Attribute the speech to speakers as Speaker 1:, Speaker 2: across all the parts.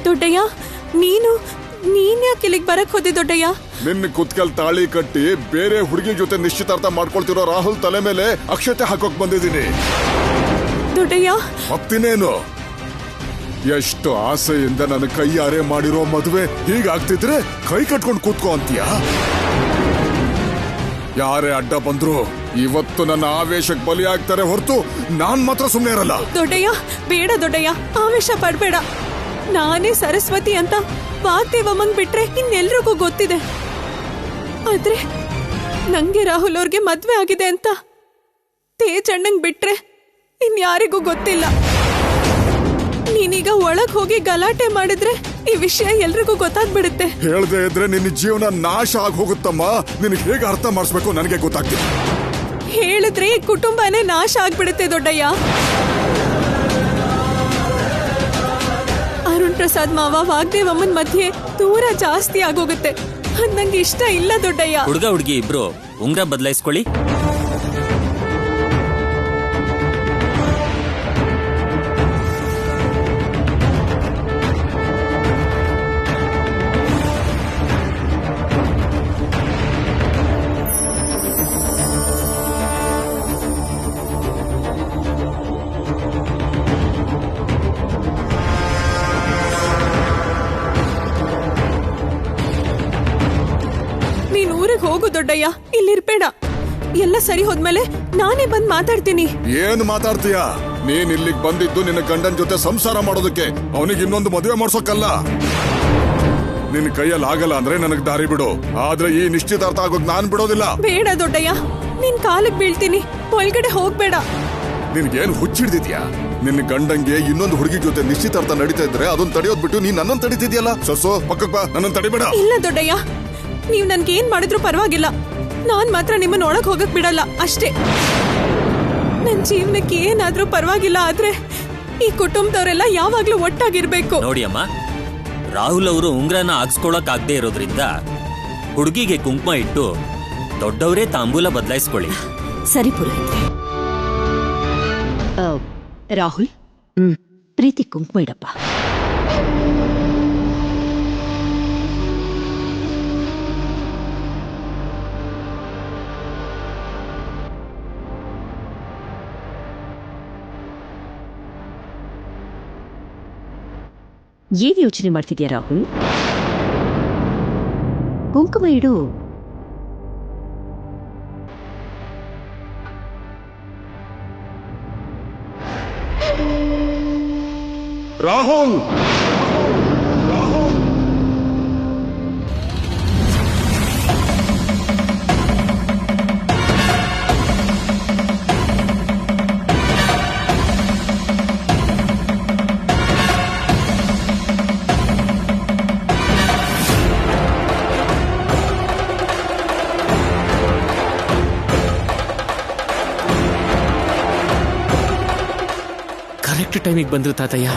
Speaker 1: ದೊಡ್ಡಯ್ಯ, ನೀನ್ ಯಾಕೆ ಇಲ್ಲಿಗೆ ಬರಕ್ ಹೋದೆ ದೊಡ್ಡಯ್ಯ?
Speaker 2: ನಿನ್ನ ಕುತ್ಕಲ್ ತಾಳಿ ಕಟ್ಟಿ ಬೇರೆ ಹುಡುಗಿ ಜೊತೆ ನಿಶ್ಚಿತಾರ್ಥ ಮಾಡ್ಕೊಳ್ತಿರೋ ರಾಹುಲ್ ತಲೆ ಮೇಲೆ ಅಕ್ಷತೆ ಹಾಕೋಕ್ ಬಂದಿದ್ದೀನಿ
Speaker 1: ದೊಡ್ಡಯ್ಯ.
Speaker 2: ಮತ್ತಿನೇನು, ಎಷ್ಟು ಆಸೆಯಿಂದ ನನ್ನ ಕೈಯಾರೆ ಮಾಡಿರೋ ಮದುವೆ ಹೀಗಾಗ್ತಿದ್ರೆ ಕೈ ಕಟ್ಕೊಂಡು ಕೂತ್ಕೋ ಅಂತೀಯ? ಯಾರೇ ಅಡ್ಡ ಬಂದ್ರು ಇವತ್ತು ನನ್ನ ಆವೇಶಕ್ಕೆ ಬಲಿಯಾಗ್ತಾರೆ ಹೊರತು ನಾನ್ ಮಾತ್ರ ಸುಮ್ಮನೆ ಇರಲ್ಲ.
Speaker 1: ದೊಡ್ಡಯ್ಯ ಬೇಡ ದೊಡ್ಡಯ್ಯ, ಆವೇಶ ಪಡ್ಬೇಡ. ನಾನೇ ಸರಸ್ವತಿ ಅಂತ ವಾಗ್ದೇವಮ್ಮಂಗ್ ಬಿಟ್ರೆ ಇನ್ನೆಲ್ರಿಗೂ ಗೊತ್ತಿದೆ. ಆದ್ರೆ ನಂಗೆ ರಾಹುಲ್ ಅವ್ರಿಗೆ ಮದ್ವೆ ಆಗಿದೆ ಅಂತ ತೇಜ್ ಅಣ್ಣಂಗ್ ಬಿಟ್ರೆ ಇನ್ಯಾರಿಗೂ ಗೊತ್ತಿಲ್ಲ. ನೀನೀಗ ಒಳಗ್ ಹೋಗಿ ಗಲಾಟೆ ಮಾಡಿದ್ರೆ ಈ ವಿಷಯ ಎಲ್ರಿಗೂ ಗೊತ್ತಾಗ್ಬಿಡುತ್ತೆ.
Speaker 2: ಹೇಳ್ದೆ ಇದ್ರೆ ನಿನ್ನ ಜೀವನ ನಾಶ ಆಗಿ ಹೋಗುತ್ತಮ್ಮ. ನಿನಗೆ ಹೇಗೆ ಅರ್ಥ ಮಾಡಿಸ್ಬೇಕು ನನಗೆ ಗೊತ್ತಾಗ್ತಿಲ್ಲ.
Speaker 1: ಹೇಳಿದ್ರೆ ಈ ಕುಟುಂಬನೇ ನಾಶ ಆಗ್ಬಿಡುತ್ತೆ ದೊಡ್ಡಯ್ಯ. ಅರುಣ್ ಪ್ರಸಾದ್ ಮಾವ ವಾಗ್ದೇವಮ್ಮನ್ ಮಧ್ಯೆ ದೂರ ಜಾಸ್ತಿ ಆಗೋಗುತ್ತೆ. ಅದ್ ನಂಗೆ ಇಷ್ಟ ಇಲ್ಲ ದೊಡ್ಡಯ್ಯ.
Speaker 3: ಹುಡುಗಿ ಇಬ್ರು ಉಂಗ್ರ ಬದಲಾಯಿಸ್ಕೊಳ್ಳಿ.
Speaker 1: ಹೋಗು ದೊಡ್ಡಯ್ಯ, ಇಲ್ಲಿರ್ಬೇಡ. ಎಲ್ಲ ಸರಿ ಹೋದ್ಮೇಲೆ ನಾನೇ ಬಂದ್ ಮಾತಾಡ್ತೀನಿ.
Speaker 2: ಏನ್ ಮಾತಾಡ್ತೀಯ? ನೀನ್ ಇಲ್ಲಿಗೆ ಬಂದಿದ್ದು ನಿನ್ನ ಗಂಡನ್ ಜೊತೆ ಸಂಸಾರ ಮಾಡೋದಕ್ಕೆ, ಅವನಿಗೆ ಇನ್ನೊಂದು ಮದುವೆ ಮಾಡ್ಸೋಕಲ್ಲ. ನಿನ್ ಕೈಯಲ್ಲಿ ಆಗಲ್ಲ ಅಂದ್ರೆ ನನಗ್ ದಾರಿ ಬಿಡು, ಆದ್ರೆ ಈ ನಿಶ್ಚಿತಾರ್ಥ ಆಗೋಕ್ ನಾನ್ ಬಿಡೋದಿಲ್ಲ.
Speaker 1: ಬೇಡ ದೊಡ್ಡಯ್ಯ, ನಿನ್ ಕಾಲಿಗೆ ಬೀಳ್ತೀನಿ, ಒಳಗಡೆ ಹೋಗ್ಬೇಡ.
Speaker 2: ನಿನ್ಗೇನ್ ಹುಚ್ಚಿಡ್ದಿದ್ಯಾ? ನಿನ್ನ ಗಂಡಂಗೆ ಇನ್ನೊಂದು ಹುಡುಗಿ ಜೊತೆ ನಿಶ್ಚಿತಾರ್ಥ ನಡೀತಾ ಇದ್ರೆ ಅದನ್ನ ತಡೆಯೋದ್ ಬಿಟ್ಟು ನೀನ್ ನನ್ನನ್ನು ತಡೀತಿದ್ಯಲ್ಲ. ಸೊಸೋ ಪಕ್ಕಕ್ ಬಾ, ನನ್ನನ್ನು ತಡಿಬೇಡ.
Speaker 1: ಇಲ್ಲ ದೊಡ್ಡಯ್ಯ, ನೀವ್ ನನ್ಗೆ ಏನ್ ಮಾಡಿದ್ರು ಪರವಾಗಿಲ್ಲ, ನಾನ್ ಮಾತ್ರ ನಿಮ್ಮನ್ನ ಒಳಗ್ ಹೋಗಕ್ ಬಿಡಲ್ಲ ಅಷ್ಟೇ. ನನ್ ಜೀವನಕ್ಕೆ ಏನಾದ್ರೂ ಪರವಾಗಿಲ್ಲ, ಆದ್ರೆ ಈ ಕುಟುಂಬದವರೆಲ್ಲ ಯಾವಾಗ್ಲೂ ಒಟ್ಟಾಗಿರ್ಬೇಕು.
Speaker 3: ನೋಡಿ ಅಮ್ಮ, ರಾಹುಲ್ ಅವರು ಉಂಗ್ರನ ಹಾಕ್ಸ್ಕೊಳಕ್ ಆಗದೆ ಇರೋದ್ರಿಂದ ಹುಡುಗಿಗೆ ಕುಂಕುಮ ಇಟ್ಟು ದೊಡ್ಡವರೇ ತಾಂಬೂಲ ಬದಲಾಯಿಸ್ಕೊಳ್ಳಿ.
Speaker 4: ಸರಿ ಪುರೋಹಿತ್ರೆ. ರಾಹುಲ್, ಪ್ರೀತಿ ಕುಂಕುಮ ಇಡಪ್ಪ. ಏನ್ ಯೋಚನೆ ಮಾಡ್ತಿದ್ಯಾ ರಾಹುಲ್? ಕುಂಕುಮ ಇಡು.
Speaker 2: ರಾಹುಲ್,
Speaker 5: ಕರೆಕ್ಟ್ ಟೈಮಿಗೆ ಬಂದ್ರು ತಾತಯ್ಯ.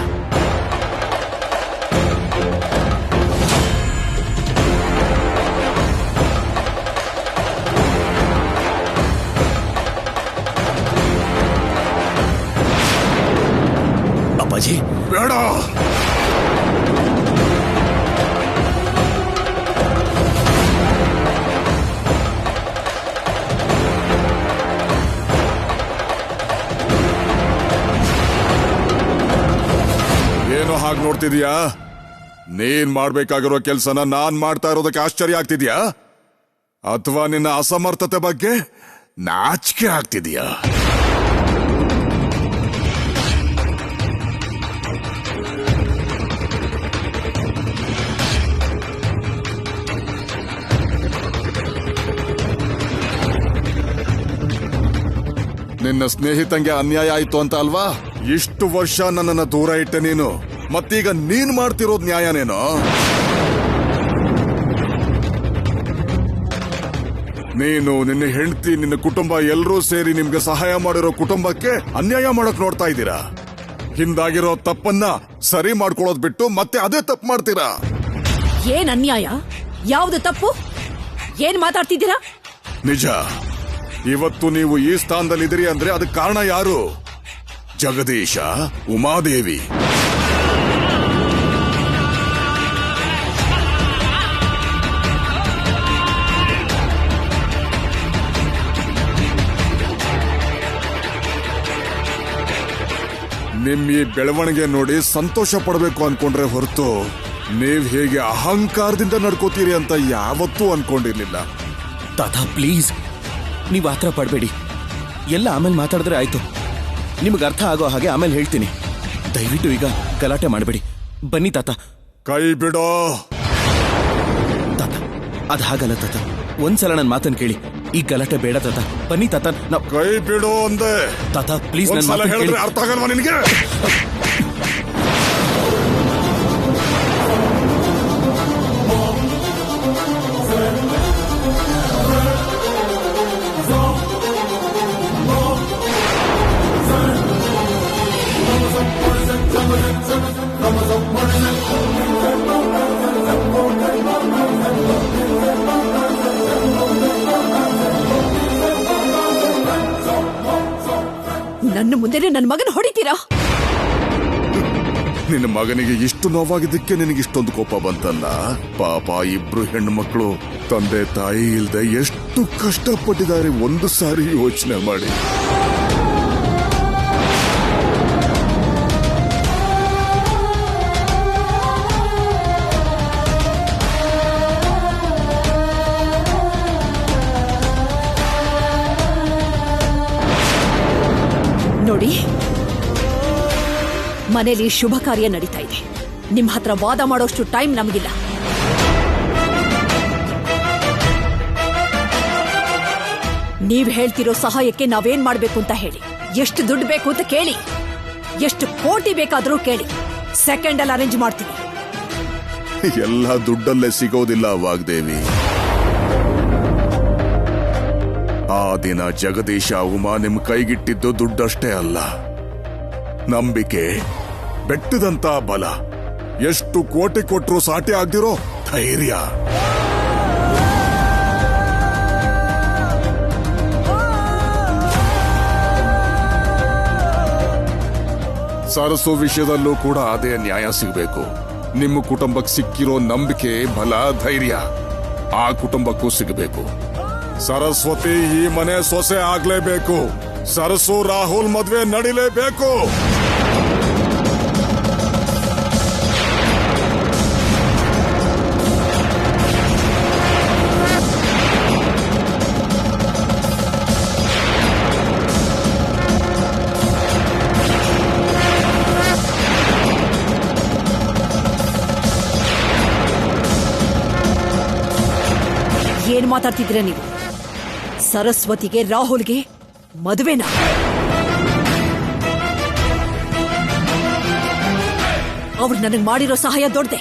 Speaker 3: ಅಪ್ಪಾಜಿ
Speaker 2: ಬೇಡ. ಏನೋ ಹಾಗೆ ನೋಡ್ತಿದ್ಯಾ? ನೀನ್ ಮಾಡ್ಬೇಕಾಗಿರೋ ಕೆಲ್ಸನ ನಾನ್ ಮಾಡ್ತಾ ಇರೋದಕ್ಕೆ ಆಶ್ಚರ್ಯ ಆಗ್ತಿದ್ಯಾ, ಅಥವಾ ನಿನ್ನ ಅಸಮರ್ಥತೆ ಬಗ್ಗೆ ನಾಚಿಕೆ ಆಗ್ತಿದ್ಯಾ? ನಿನ್ನ ಸ್ನೇಹಿತಂಗೆ ಅನ್ಯಾಯ ಆಯ್ತು ಅಂತ ಅಲ್ವಾ ಇಷ್ಟು ವರ್ಷ ನನ್ನನ್ನ ದೂರ ಇಟ್ಟೆ ನೀನು. ಮತ್ತೀಗ ನೀನ್ ಮಾಡ್ತಿರೋದ್ ನ್ಯಾಯನೇನೋ? ನೀನು, ನಿನ್ನ ಹೆಂಡತಿ, ನಿನ್ನ ಕುಟುಂಬ ಎಲ್ಲರೂ ಸೇರಿ ನಿಮ್ಗೆ ಸಹಾಯ ಮಾಡಿರೋ ಕುಟುಂಬಕ್ಕೆ ಅನ್ಯಾಯ ಮಾಡಕ್ ನೋಡ್ತಾ ಇದ್ದೀರಾ. ಹಿಂದಾಗಿರೋ ತಪ್ಪನ್ನ ಸರಿ ಮಾಡ್ಕೊಳ್ಳೋದ್ ಬಿಟ್ಟು ಮತ್ತೆ ಅದೇ ತಪ್ಪು ಮಾಡ್ತೀರಾ.
Speaker 4: ಏನ್ ಅನ್ಯಾಯ? ಯಾವ್ದು ತಪ್ಪು? ಏನ್ ಮಾತಾಡ್ತಿದ್ದೀರಾ?
Speaker 2: ನಿಜ, ಇವತ್ತು ನೀವು ಈ ಸ್ಥಾನದಲ್ಲಿದ್ದೀರಿ ಅಂದ್ರೆ ಅದಕ್ಕೆ ಕಾರಣ ಯಾರು? ಜಗದೀಶ, ಉಮಾದೇವಿ. ನಿಮ್ ಈ ಬೆಳವಣಿಗೆ ನೋಡಿ ಸಂತೋಷ ಪಡಬೇಕು ಅನ್ಕೊಂಡ್ರೆ ಹೊರತು ನೀವ್ ಹೇಗೆ ಅಹಂಕಾರದಿಂದ ನಡ್ಕೋತೀರಿ ಅಂತ ಯಾವತ್ತೂ ಅನ್ಕೊಂಡಿರ್ಲಿಲ್ಲ.
Speaker 6: ತಾತ ಪ್ಲೀಸ್, ನೀವು ಆತರ ಪಡಬೇಡಿ. ಎಲ್ಲ ಆಮೇಲೆ ಮಾತಾಡಿದ್ರೆ ಆಯ್ತು. ನಿಮ್ಗೆ ಅರ್ಥ ಆಗೋ ಹಾಗೆ ಆಮೇಲೆ ಹೇಳ್ತೀನಿ. ದಯವಿಟ್ಟು ಈಗ ಗಲಾಟೆ ಮಾಡಬೇಡಿ. ಬನ್ನಿ ತಾತ.
Speaker 2: ಕೈ ಬಿಡೋ
Speaker 6: ತಾತ, ಅದ್ ಹಾಗಲ್ಲ ತಾತ. ಒಂದ್ಸಲ ನನ್ನ ಮಾತನ್ನ ಕೇಳಿ. ಈ ಗಲಾಟೆ ಬೇಡ ತಾತ. ಬನ್ನಿ ತಾತ.
Speaker 2: ಕೈ ಬಿಡೋ ಅಂದೆ.
Speaker 6: ತಾತ ಪ್ಲೀಸ್, ನನ್ನ
Speaker 2: ಒಂದ್ಸಲ
Speaker 6: ಮಾತನ್ನ ಕೇಳಿ.
Speaker 2: ಹೇಳಿದ್ರೆ ಅರ್ಥ ಆಗಲ್ವಾ ನಿನಗೆ?
Speaker 4: ನನ್ನ ಮುಂದೆನೆ ನನ್ನ ಮಗನ ಹೊಡಿತೀರಾ?
Speaker 2: ನಿನ್ನ ಮಗನಿಗೆ ಇಷ್ಟು ನೋವಾಗಿದ್ದಕ್ಕೆ ನಿನಗೆ ಇಷ್ಟೊಂದು ಕೋಪ ಬಂತಲ್ಲ. ಪಾಪ ಇಬ್ರು ಹೆಣ್ಣು ಮಕ್ಕಳು ತಂದೆ ತಾಯಿ ಇಲ್ದೆ ಎಷ್ಟು ಕಷ್ಟಪಟ್ಟಿದ್ದಾರೆ ಒಂದು ಸಾರಿ ಯೋಚನೆ ಮಾಡಿ.
Speaker 4: ನೋಡಿ, ಮನೇಲಿ ಶುಭ ಕಾರ್ಯ ನಡೀತಾ ಇದೆ. ನಿಮ್ ಹತ್ರ ವಾದ ಮಾಡೋಷ್ಟು ಟೈಮ್ ನಮಗಿಲ್ಲ. ನೀವ್ ಹೇಳ್ತಿರೋ ಸಹಾಯಕ್ಕೆ ನಾವೇನ್ ಮಾಡ್ಬೇಕು ಅಂತ ಹೇಳಿ. ಎಷ್ಟು ದುಡ್ಡು ಬೇಕು ಅಂತ ಕೇಳಿ. ಎಷ್ಟು ಕೋಟಿ ಬೇಕಾದ್ರೂ ಕೇಳಿ. ಸೆಕೆಂಡ್ ಅಲ್ಲಿ ಅರೇಂಜ್ ಮಾಡ್ತೀವಿ.
Speaker 2: ಎಲ್ಲ ದುಡ್ಡಲ್ಲೇ ಸಿಗೋದಿಲ್ಲ ವಾಗ್ದೇವಿ. ಆ ದಿನ ಜಗದೀಶ ಉಮಾ ನಿಮ್ ಕೈಗಿಟ್ಟಿದ್ದು ದುಡ್ಡಷ್ಟೇ ಅಲ್ಲ, ನಂಬಿಕೆ, ಬೆಟ್ಟದಂತ ಬಲ, ಎಷ್ಟು ಕೋಟಿ ಕೊಟ್ರು ಸಾಟಿ ಆಗ್ದಿರೋ ಧೈರ್ಯ. ಸರಸು ವಿಷಯದಲ್ಲೂ ಕೂಡ ಅದೇ ನ್ಯಾಯ ಸಿಗಬೇಕು. ನಿಮ್ಮ ಕುಟುಂಬಕ್ಕೆ ಸಿಕ್ಕಿರೋ ನಂಬಿಕೆ, ಬಲ, ಧೈರ್ಯ ಆ ಕುಟುಂಬಕ್ಕೂ ಸಿಗಬೇಕು. ಸರಸ್ವತಿ ಈ ಮನೆ ಸೊಸೆ ಆಗ್ಲೇಬೇಕು. ಸರಸು ರಾಹುಲ್ ಮದ್ವೆ ನಡಿಲೇಬೇಕು.
Speaker 4: ಏನ್ ಮಾತಾಡ್ತಿದ್ದೀರ ನೀವು? ಸರಸ್ವತಿಗೆ ರಾಹುಲ್ಗೆ ಮದುವೆನಾ? ಅವ್ರು ನನಗೆ ಮಾಡಿರೋ ಸಹಾಯ ದೊಡ್ಡದೆ.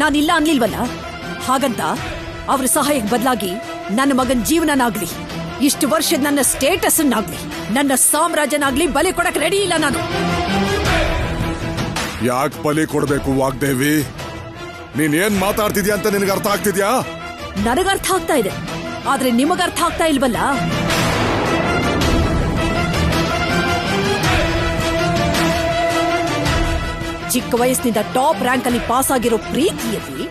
Speaker 4: ನಾನಿಲ್ಲ ಅನ್ಲಿಲ್ವಲ್ಲ. ಹಾಗಂತ ಅವ್ರ ಸಹಾಯಕ್ಕೆ ಬದಲಾಗಿ ನನ್ನ ಮಗನ್ ಜೀವನನಾಗ್ಲಿ, ಇಷ್ಟು ವರ್ಷದ ನನ್ನ ಸ್ಟೇಟಸ್ ಆಗ್ಲಿ, ನನ್ನ ಸಾಮ್ರಾಜ್ಯನಾಗ್ಲಿ ಬಲಿ ಕೊಡಕ್ ರೆಡಿ ಇಲ್ಲ ನಾನು.
Speaker 2: ಯಾಕೆ ಬಲಿ ಕೊಡ್ಬೇಕು ವಾಗ್ದೇವಿ? ನೀನ್ ಏನ್ ಮಾತಾಡ್ತಿದ್ಯಾ ಅಂತ ನಿನಗೆ ಅರ್ಥ ಆಗ್ತಿದ್ಯಾ?
Speaker 4: ನನಗರ್ಥ ಆಗ್ತಾ ಇದೆ, ಆದ್ರೆ ನಿಮಗರ್ಥ ಆಗ್ತಾ ಇಲ್ವಲ್ಲ. ಚಿಕ್ಕ ವಯಸ್ಸಿನಿಂದ ಟಾಪ್ ರ್ಯಾಂಕ್ ಅಲ್ಲಿ ಪಾಸ್ ಆಗಿರೋ ಪ್ರೀತಿಯಲ್ಲಿ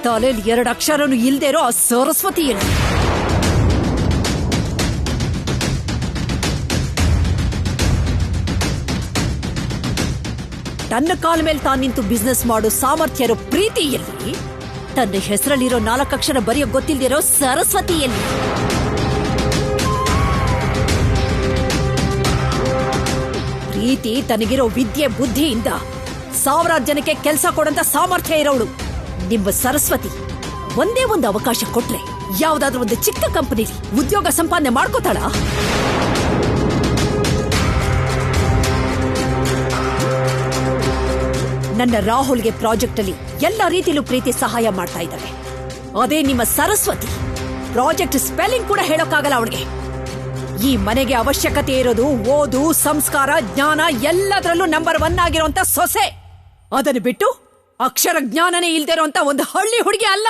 Speaker 4: ತಲೆಯಲ್ಲಿ 2 ಅಕ್ಷರನು ಇಲ್ದೇ ಇರೋ ಆ ಸರಸ್ವತಿಯಲ್ಲಿ ತನ್ನ ಕಾಲ ಮೇಲೆ ತಾನು ನಿಂತು ಬಿಸ್ನೆಸ್ ಮಾಡೋ ಸಾಮರ್ಥ್ಯ ಇರೋ ಪ್ರೀತಿಯಲ್ಲಿ ತನ್ನ ಹೆಸರಲ್ಲಿರೋ 4 ಅಕ್ಷರ ಬರೆಯೋ ಗೊತ್ತಿಲ್ದಿರೋ ಸರಸ್ವತಿಯಲ್ಲಿ ಪ್ರೀತಿ ತನಗಿರೋ ವಿದ್ಯೆ ಬುದ್ಧಿಯಿಂದ 1000 ಜನಕ್ಕೆ ಕೆಲಸ ಕೊಡಂತ ಸಾಮರ್ಥ್ಯ ಇರೋಳು ನಿಮ್ಮ ಸರಸ್ವತಿ ಒಂದೇ ಒಂದು ಅವಕಾಶ ಕೊಟ್ರೆ ಯಾವ್ದಾದ್ರೂ ಒಂದು ಚಿಕ್ಕ ಕಂಪನಿಲಿ ಉದ್ಯೋಗ ಸಂಪಾದನೆ ಮಾಡ್ಕೋತಾಳ? ನನ್ನ ರಾಹುಲ್ಗೆ ಪ್ರಾಜೆಕ್ಟ್ ಅಲ್ಲಿ ಎಲ್ಲ ರೀತಿಲೂ ಪ್ರೀತಿ ಸಹಾಯ ಮಾಡ್ತಾ ಇದ್ದಾರೆ. ಅದೇ ನಿಮ್ಮ ಸರಸ್ವತಿ ಪ್ರಾಜೆಕ್ಟ್ ಸ್ಪೆಲ್ಲಿಂಗ್ ಕೂಡ ಹೇಳೋಕ್ಕಾಗಲ್ಲ ಅವಳಿಗೆ. ಈ ಮನೆಗೆ ಅವಶ್ಯಕತೆ ಇರೋದು ಓದು, ಸಂಸ್ಕಾರ, ಜ್ಞಾನ ಎಲ್ಲದರಲ್ಲೂ ನಂಬರ್ 1 ಆಗಿರುವಂತ ಸೊಸೆ. ಅದನ್ನು ಬಿಟ್ಟು ಅಕ್ಷರ ಜ್ಞಾನನೇ ಇಲ್ದೇ ಇರುವಂತ ಒಂದು ಹಳ್ಳಿ ಹುಡುಗಿ ಅಲ್ಲ.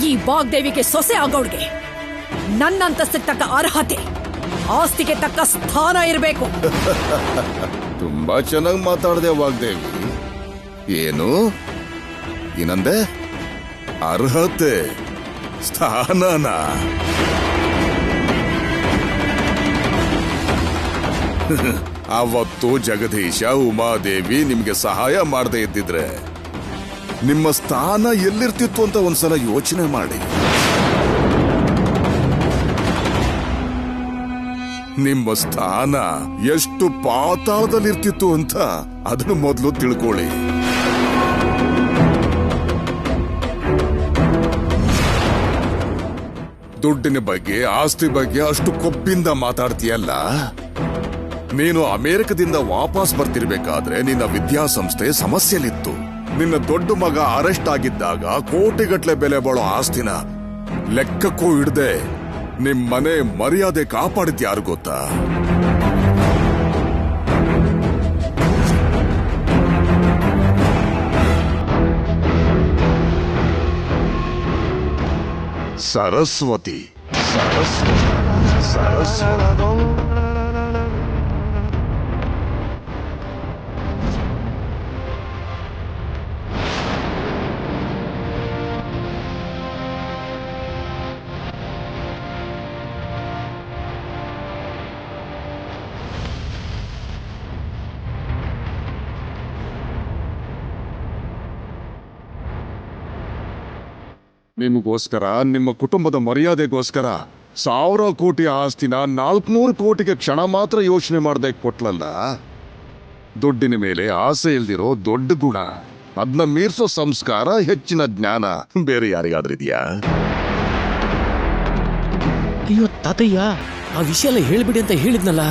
Speaker 4: ಈ ವಾಗ್ದೇವಿಗೆ ಸೊಸೆ ಆಗೋಳ್ಗೆ ನನ್ನ ಅಂತಸ್ತಿಗೆ ತಕ್ಕ ಅರ್ಹತೆ, ಆಸ್ತಿಗೆ ತಕ್ಕ ಸ್ಥಾನ ಇರಬೇಕು.
Speaker 2: ತುಂಬಾ ಚೆನ್ನಾಗಿ ಮಾತಾಡಿದೆ ವಾಗ್ದೇವಿ. ಏನು ಏನಂದೆ? ಅರ್ಹತೆ, ಸ್ಥಾನನ? ಅವತ್ತು ಜಗದೀಶ ಉಮಾದೇವಿ ನಿಮ್ಗೆ ಸಹಾಯ ಮಾಡದೇ ಇದ್ದಿದ್ರೆ ನಿಮ್ಮ ಸ್ಥಾನ ಎಲ್ಲಿರ್ತಿತ್ತು ಅಂತ ಒಂದ್ಸಲ ಯೋಚನೆ ಮಾಡಿ. ನಿಮ್ಮ ಸ್ಥಾನ ಎಷ್ಟು ಪಾತಾಳದಲ್ಲಿರ್ತಿತ್ತು ಅಂತ ಅದನ್ನು ಮೊದಲು ತಿಳ್ಕೊಳ್ಳಿ. ದುಡ್ಡಿನ ಬಗ್ಗೆ, ಆಸ್ತಿ ಬಗ್ಗೆ ಅಷ್ಟು ಕೊಬ್ಬಿಂದ ಮಾತಾಡ್ತೀಯಲ್ಲ. ನೀನು ಅಮೆರಿಕದಿಂದ ವಾಪಸ್ ಬರ್ತಿರ್ಬೇಕಾದ್ರೆ ನಿನ್ನ ವಿದ್ಯಾಸಂಸ್ಥೆ ಸಮಸ್ಯೆಲಿತ್ತು. ನಿನ್ನ ದೊಡ್ಡ ಮಗ ಅರೆಸ್ಟ್ ಆಗಿದ್ದಾಗ ಕೋಟಿಗಟ್ಲೆ ಬೆಲೆ ಬಾಳೋ ಆಸ್ತಿನ ಲೆಕ್ಕಕ್ಕೂ ಹಿಡ್ದೆ ನಿಮ್ ಮನೆ ಮರ್ಯಾದೆ ಕಾಪಾಡಿದ್ ಯಾರು ಗೊತ್ತಾ? ಸರಸ್ವತಿ. ನಿಮಗೋಸ್ಕರ, ನಿಮ್ಮ ಕುಟುಂಬದ ಮರ್ಯಾದೆಗೋಸ್ಕರ 1000 ಕೋಟಿ ಆಸ್ತಿನ 400 ಕೋಟಿಗೆ ಕ್ಷಣ ಮಾತ್ರ ಯೋಚನೆ ಮಾಡದೆ ಕೊಟ್ಲಲ್ಲ. ದುಡ್ಡಿನ ಮೇಲೆ ಆಸೆ ಇಲ್ದಿರೋ ದೊಡ್ಡ ಗುಣ, ಅದನ್ನ ಮೀರ್ಸೋ ಸಂಸ್ಕಾರ, ಹೆಚ್ಚಿನ ಜ್ಞಾನ ಬೇರೆ ಯಾರಿಗಾದ್ರಿದ್ಯಾ?
Speaker 5: ಅಯ್ಯೋ ತಾತಯ್ಯ, ಆ ವಿಷಯ ಎಲ್ಲ ಹೇಳ್ಬಿಡಿ ಅಂತ ಹೇಳಿದ್ನಲ್ಲ.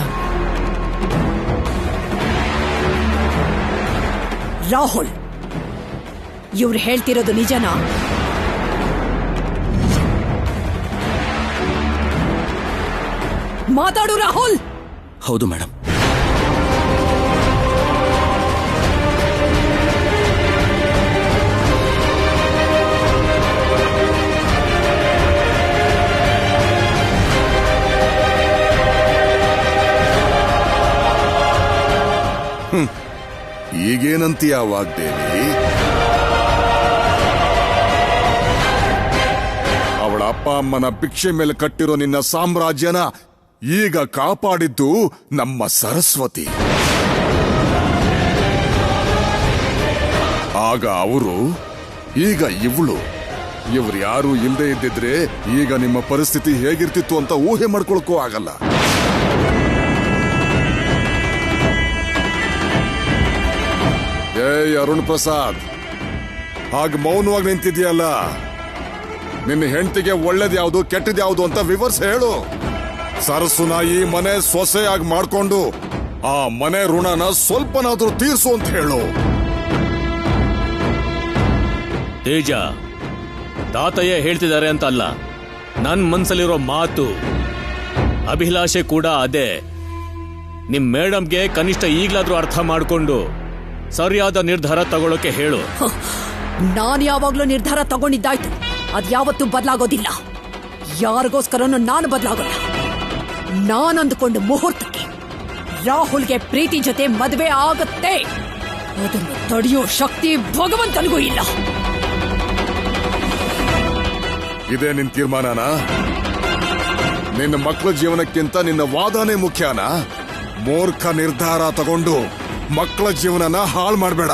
Speaker 4: ರಾಹುಲ್, ಇವ್ರು ಹೇಳ್ತಿರೋದು ನಿಜನಾ? ಮಾತಾಡು ರಾಹುಲ್.
Speaker 6: ಹೌದು ಮೇಡಮ್.
Speaker 2: ಈಗೇನಂತೀಯ ವಾಗ್ದೇವಿ? ಅವಳ ಅಪ್ಪ ಅಮ್ಮನ ಭಿಕ್ಷೆ ಮೇಲೆ ಕಟ್ಟಿರೋ ನಿನ್ನ ಸಾಮ್ರಾಜ್ಯನ ಈಗ ಕಾಪಾಡಿದ್ದು ನಮ್ಮ ಸರಸ್ವತಿ. ಆಗ ಅವರು, ಈಗ ಇವ್ರು ಯಾರು ಇಲ್ಲದೆ ಇದ್ದಿದ್ರೆ ಈಗ ನಿಮ್ಮ ಪರಿಸ್ಥಿತಿ ಹೇಗಿರ್ತಿತ್ತು ಅಂತ ಊಹೆ ಮಾಡ್ಕೊಳಕ್ಕೂ ಆಗಲ್ಲ. ಏಯ್ ಅರುಣ್ ಪ್ರಸಾದ್, ಹಾಗೆ ಮೌನವಾಗಿ ನಿಂತಿದ್ಯಲ್ಲ, ನಿನ್ನ ಹೆಂಡತಿಗೆ ಒಳ್ಳೇದ್ಯಾವ್ದು ಕೆಟ್ಟದ್ಯಾವ್ದು ಅಂತ ವಿವರಿಸಿ ಹೇಳು. ಸರಸುನ ಈ ಮನೆ ಸೊಸೆಯಾಗಿ ಮಾಡ್ಕೊಂಡು ಆ ಮನೆ ಋಣನ ಸ್ವಲ್ಪನಾದ್ರೂ ತೀರ್ಸು ಅಂತ ಹೇಳು.
Speaker 5: ತೇಜ, ತಾತಯ್ಯ ಹೇಳ್ತಿದ್ದಾರೆ ಅಂತ ಅಲ್ಲ, ನನ್ ಮನ್ಸಲ್ಲಿರೋ ಮಾತು, ಅಭಿಲಾಷೆ ಕೂಡ ಅದೇ. ನಿಮ್ ಮೇಡಮ್ಗೆ ಕನಿಷ್ಠ ಈಗ್ಲಾದ್ರೂ ಅರ್ಥ ಮಾಡ್ಕೊಂಡು ಸರಿಯಾದ ನಿರ್ಧಾರ ತಗೊಳ್ಳೋಕೆ ಹೇಳು.
Speaker 4: ನಾನು ಯಾವಾಗ್ಲೂ ನಿರ್ಧಾರ ತಗೊಂಡಿದ್ದಾಯ್ತು, ಅದ್ಯಾವತ್ತೂ ಬದಲಾಗೋದಿಲ್ಲ. ಯಾರಿಗೋಸ್ಕರನೂ ನಾನು ಬದಲಾಗೋಲ್ಲ. ನಾನಂದುಕೊಂಡು ಮುಹೂರ್ತಕ್ಕೆ ರಾಹುಲ್ಗೆ ಪ್ರೀತಿ ಜೊತೆ ಮದುವೆ ಆಗತ್ತೆ. ಅದನ್ನು ತಡೆಯೋ ಶಕ್ತಿ ಭಗವಂತನಿಗೂ ಇಲ್ಲ.
Speaker 2: ಇದೇ ನಿನ್ ತೀರ್ಮಾನನಾ? ನಿನ್ನ ಮಕ್ಕಳ ಜೀವನಕ್ಕಿಂತ ನಿನ್ನ ವಾದನೆ ಮುಖ್ಯನಾ? ಮೂರ್ಖ ನಿರ್ಧಾರ ತಗೊಂಡು ಮಕ್ಕಳ ಜೀವನನ ಹಾಳು ಮಾಡಬೇಡ.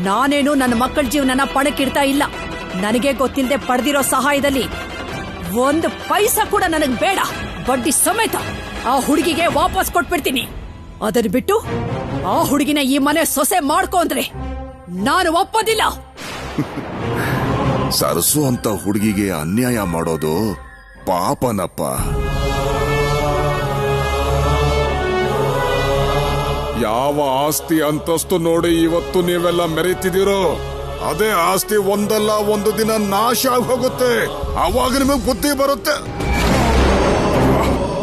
Speaker 4: ನಾನೇನು ನನ್ನ ಮಕ್ಕಳ ಜೀವನನ ಪಣಕ್ಕಿಡ್ತಾ ಇಲ್ಲ. ನನಗೆ ಗೊತ್ತಿಲ್ಲದೆ ಪಡೆದಿರೋ ಸಹಾಯದಲ್ಲಿ 1 ಪೈಸಾ ಕೂಡ ನನಗ್ ಬೇಡ. ಬಡ್ಡಿ ಸಮೇತ ಆ ಹುಡುಗಿಗೆ ವಾಪಸ್ ಕೊಟ್ಬಿಡ್ತೀನಿ. ಅದನ್ನ ಬಿಟ್ಟು ಆ ಹುಡುಗಿನ ಈ ಮನೆ ಸೊಸೆ ಮಾಡ್ಕೊ ಅಂದ್ರೆ ನಾನು ಒಪ್ಪೋದಿಲ್ಲ.
Speaker 2: ಸರಸು ಅಂತ ಹುಡುಗಿಗೆ ಅನ್ಯಾಯ ಮಾಡೋದು ಪಾಪನಪ್ಪ. ಯಾವ ಆಸ್ತಿ ಅಂತಸ್ತು ನೋಡಿ ಇವತ್ತು ನೀವೆಲ್ಲ ಮೆರೀತಿದ್ದೀರೋ, ಅದೇ ಆಸ್ತಿ ಒಂದಲ್ಲ ಒಂದು ದಿನ ನಾಶ ಆಗಿ ಹೋಗುತ್ತೆ. ಆವಾಗ ನಿಮಗೆ ಬುದ್ಧಿ ಬರುತ್ತೆ.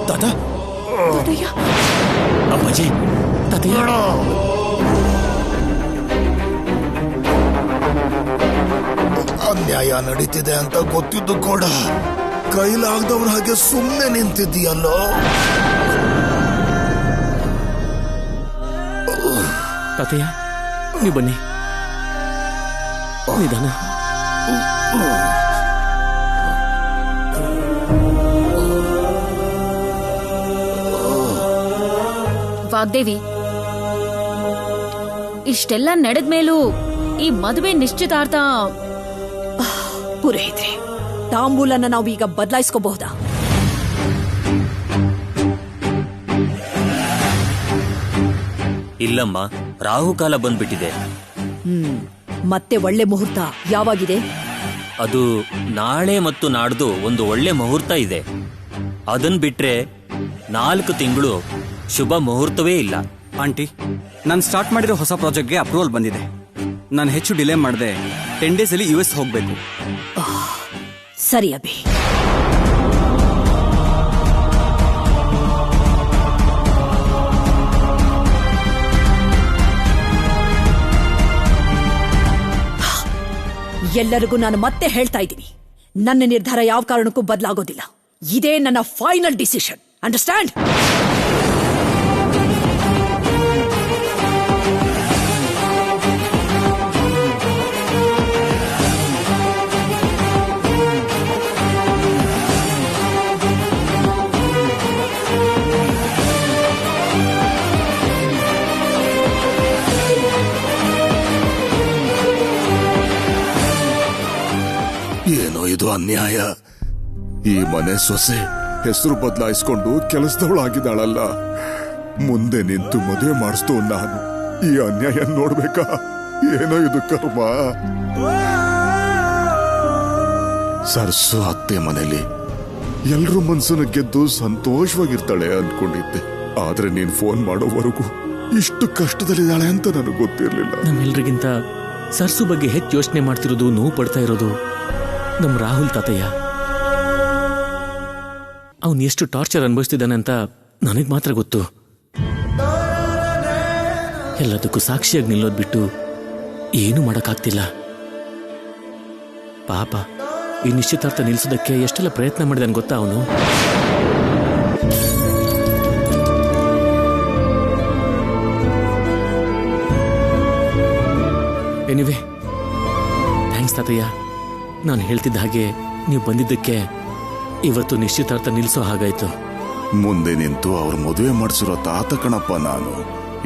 Speaker 6: ತಾತ,
Speaker 5: ಅಪ್ಪಾಜಿ, ತಾತಯ್ಯ,
Speaker 2: ಅನ್ಯಾಯ ನಡೀತಿದೆ ಅಂತ ಗೊತ್ತಿದ್ದು ಕೂಡ ಕೈಲಾಗದವ್ರ ಹಾಗೆ ಸುಮ್ಮನೆ ನಿಂತಿದ್ದೀಯಲ್ಲೋ.
Speaker 5: ತಾತಯ್ಯ, ನೀವು ಬನ್ನಿ, ನಿಧಾನ.
Speaker 7: ವಾಗ್ದೇವಿ, ಇಷ್ಟೆಲ್ಲ ನಡೆದ್ಮೇಲೂ ಈ ಮದುವೆ ನಿಶ್ಚಿತಾರ್ಥ
Speaker 4: ಪುರೋಹಿತ್ರೆ, ತಾಂಬೂಲನ ನಾವೀಗ ಬದಲಾಯಿಸ್ಕೋಬಹುದಾ?
Speaker 3: ಇಲ್ಲಮ್ಮ, ರಾಹುಕಾಲ ಬಂದ್ಬಿಟ್ಟಿದೆ.
Speaker 4: ಮತ್ತೆ ಒಳ್ಳೆ ಮುಹೂರ್ತ ಯಾವಾಗಿದೆ?
Speaker 3: ಅದು ನಾಳೆ ಮತ್ತು ನಾಡ್ದು ಒಂದು ಒಳ್ಳೆ ಮುಹೂರ್ತ ಇದೆ. ಅದನ್ ಬಿಟ್ರೆ 4 ತಿಂಗಳು ಶುಭ ಮುಹೂರ್ತವೇ ಇಲ್ಲ.
Speaker 8: ಆಂಟಿ, ನಾನು ಸ್ಟಾರ್ಟ್ ಮಾಡಿರೋ ಹೊಸ ಪ್ರಾಜೆಕ್ಟ್ಗೆ ಅಪ್ರೂವಲ್ ಬಂದಿದೆ. ನಾನು ಹೆಚ್ಚು ಡಿಲೇ ಮಾಡದೆ 10 ಡೇಸ್ ಅಲ್ಲಿ US ಹೋಗ್ಬೇಕು.
Speaker 4: ಸರಿ ಅಭಿ. ಎಲ್ಲರಿಗೂ ನಾನು ಮತ್ತೆ ಹೇಳ್ತಾ ಇದ್ದೀನಿ, ನನ್ನ ನಿರ್ಧಾರ ಯಾವ ಕಾರಣಕ್ಕೂ ಬದಲಾಗೋದಿಲ್ಲ. ಇದೇ ನನ್ನ ಫೈನಲ್ ಡಿಸಿಷನ್. ಅಂಡರ್ಸ್ಟ್ಯಾಂಡ್?
Speaker 2: ಏನೋ ಇದು ಅನ್ಯಾಯ. ಈ ಮನೆ ಸೊಸೆ ಹೆಸರು ಬದಲಾಯಿಸ್ಕೊಂಡು ಕೆಲಸದವಳಾಗಿದ್ದಾಳಲ್ಲ, ಮುಂದೆ ನಿಂತು ಮದುವೆ ಮಾಡಿಸ್ತು ನಾನು. ಈ ಅನ್ಯಾಯ ನೋಡ್ಬೇಕಾ? ಏನೋ ಇದು ಕರ್ಮ. ಸರ್ಸು ಅತ್ತೆ ಮನೇಲಿ ಎಲ್ರೂ ಮನ್ಸನ್ನ ಗೆದ್ದು ಸಂತೋಷವಾಗಿರ್ತಾಳೆ ಅನ್ಕೊಂಡಿದ್ದೆ. ಆದ್ರೆ ನೀನ್ ಫೋನ್ ಮಾಡೋವರೆಗೂ ಇಷ್ಟು ಕಷ್ಟದಲ್ಲಿದ್ದಾಳೆ ಅಂತ ನನಗೆ ಗೊತ್ತಿರ್ಲಿಲ್ಲ.
Speaker 5: ನಮ್ಮೆಲ್ರಿಗಿಂತ ಸರ್ಸು ಬಗ್ಗೆ ಹೆಚ್ಚು ಯೋಚನೆ ಮಾಡ್ತಿರೋದು, ನೋವು ಪಡ್ತಾ ಇರೋದು ನಮ್ ರಾಹುಲ್ ತಾತಯ್ಯ. ಅವನ್ ಎಷ್ಟು ಟಾರ್ಚರ್ ಅನುಭವಿಸ್ತಿದ್ದಾನೆ ಅಂತ ನನಗ್ ಮಾತ್ರ ಗೊತ್ತು. ಎಲ್ಲದಕ್ಕೂ ಸಾಕ್ಷಿಯಾಗಿ ನಿಲ್ಲೋದ್ ಬಿಟ್ಟು ಏನು ಮಾಡಕ್ಕಾಗ್ತಿಲ್ಲ. ಪಾಪ, ಈ ನಿಶ್ಚಿತಾರ್ಥ ನಿಲ್ಸೋದಕ್ಕೆ ಎಷ್ಟೆಲ್ಲ ಪ್ರಯತ್ನ ಮಾಡಿದಾನೆ ಗೊತ್ತಾ ಅವನು. Anyway, thanks Tatayya. ನಾನು ಹೇಳ್ತಿದ್ದ ಹಾಗೆ ನೀವು ಬಂದಿದ್ದಕ್ಕೆ ಇವತ್ತು ನಿಶ್ಚಿತಾರ್ಥ ನಿಲ್ಸೋ ಹಾಗಾಯ್ತು.
Speaker 2: ಮುಂದೆ ನಿಂತು ಅವ್ರ ಮದುವೆ ಮಾಡಿಸಿರೋ ತಾತ ಕಣಪ್ಪ ನಾನು.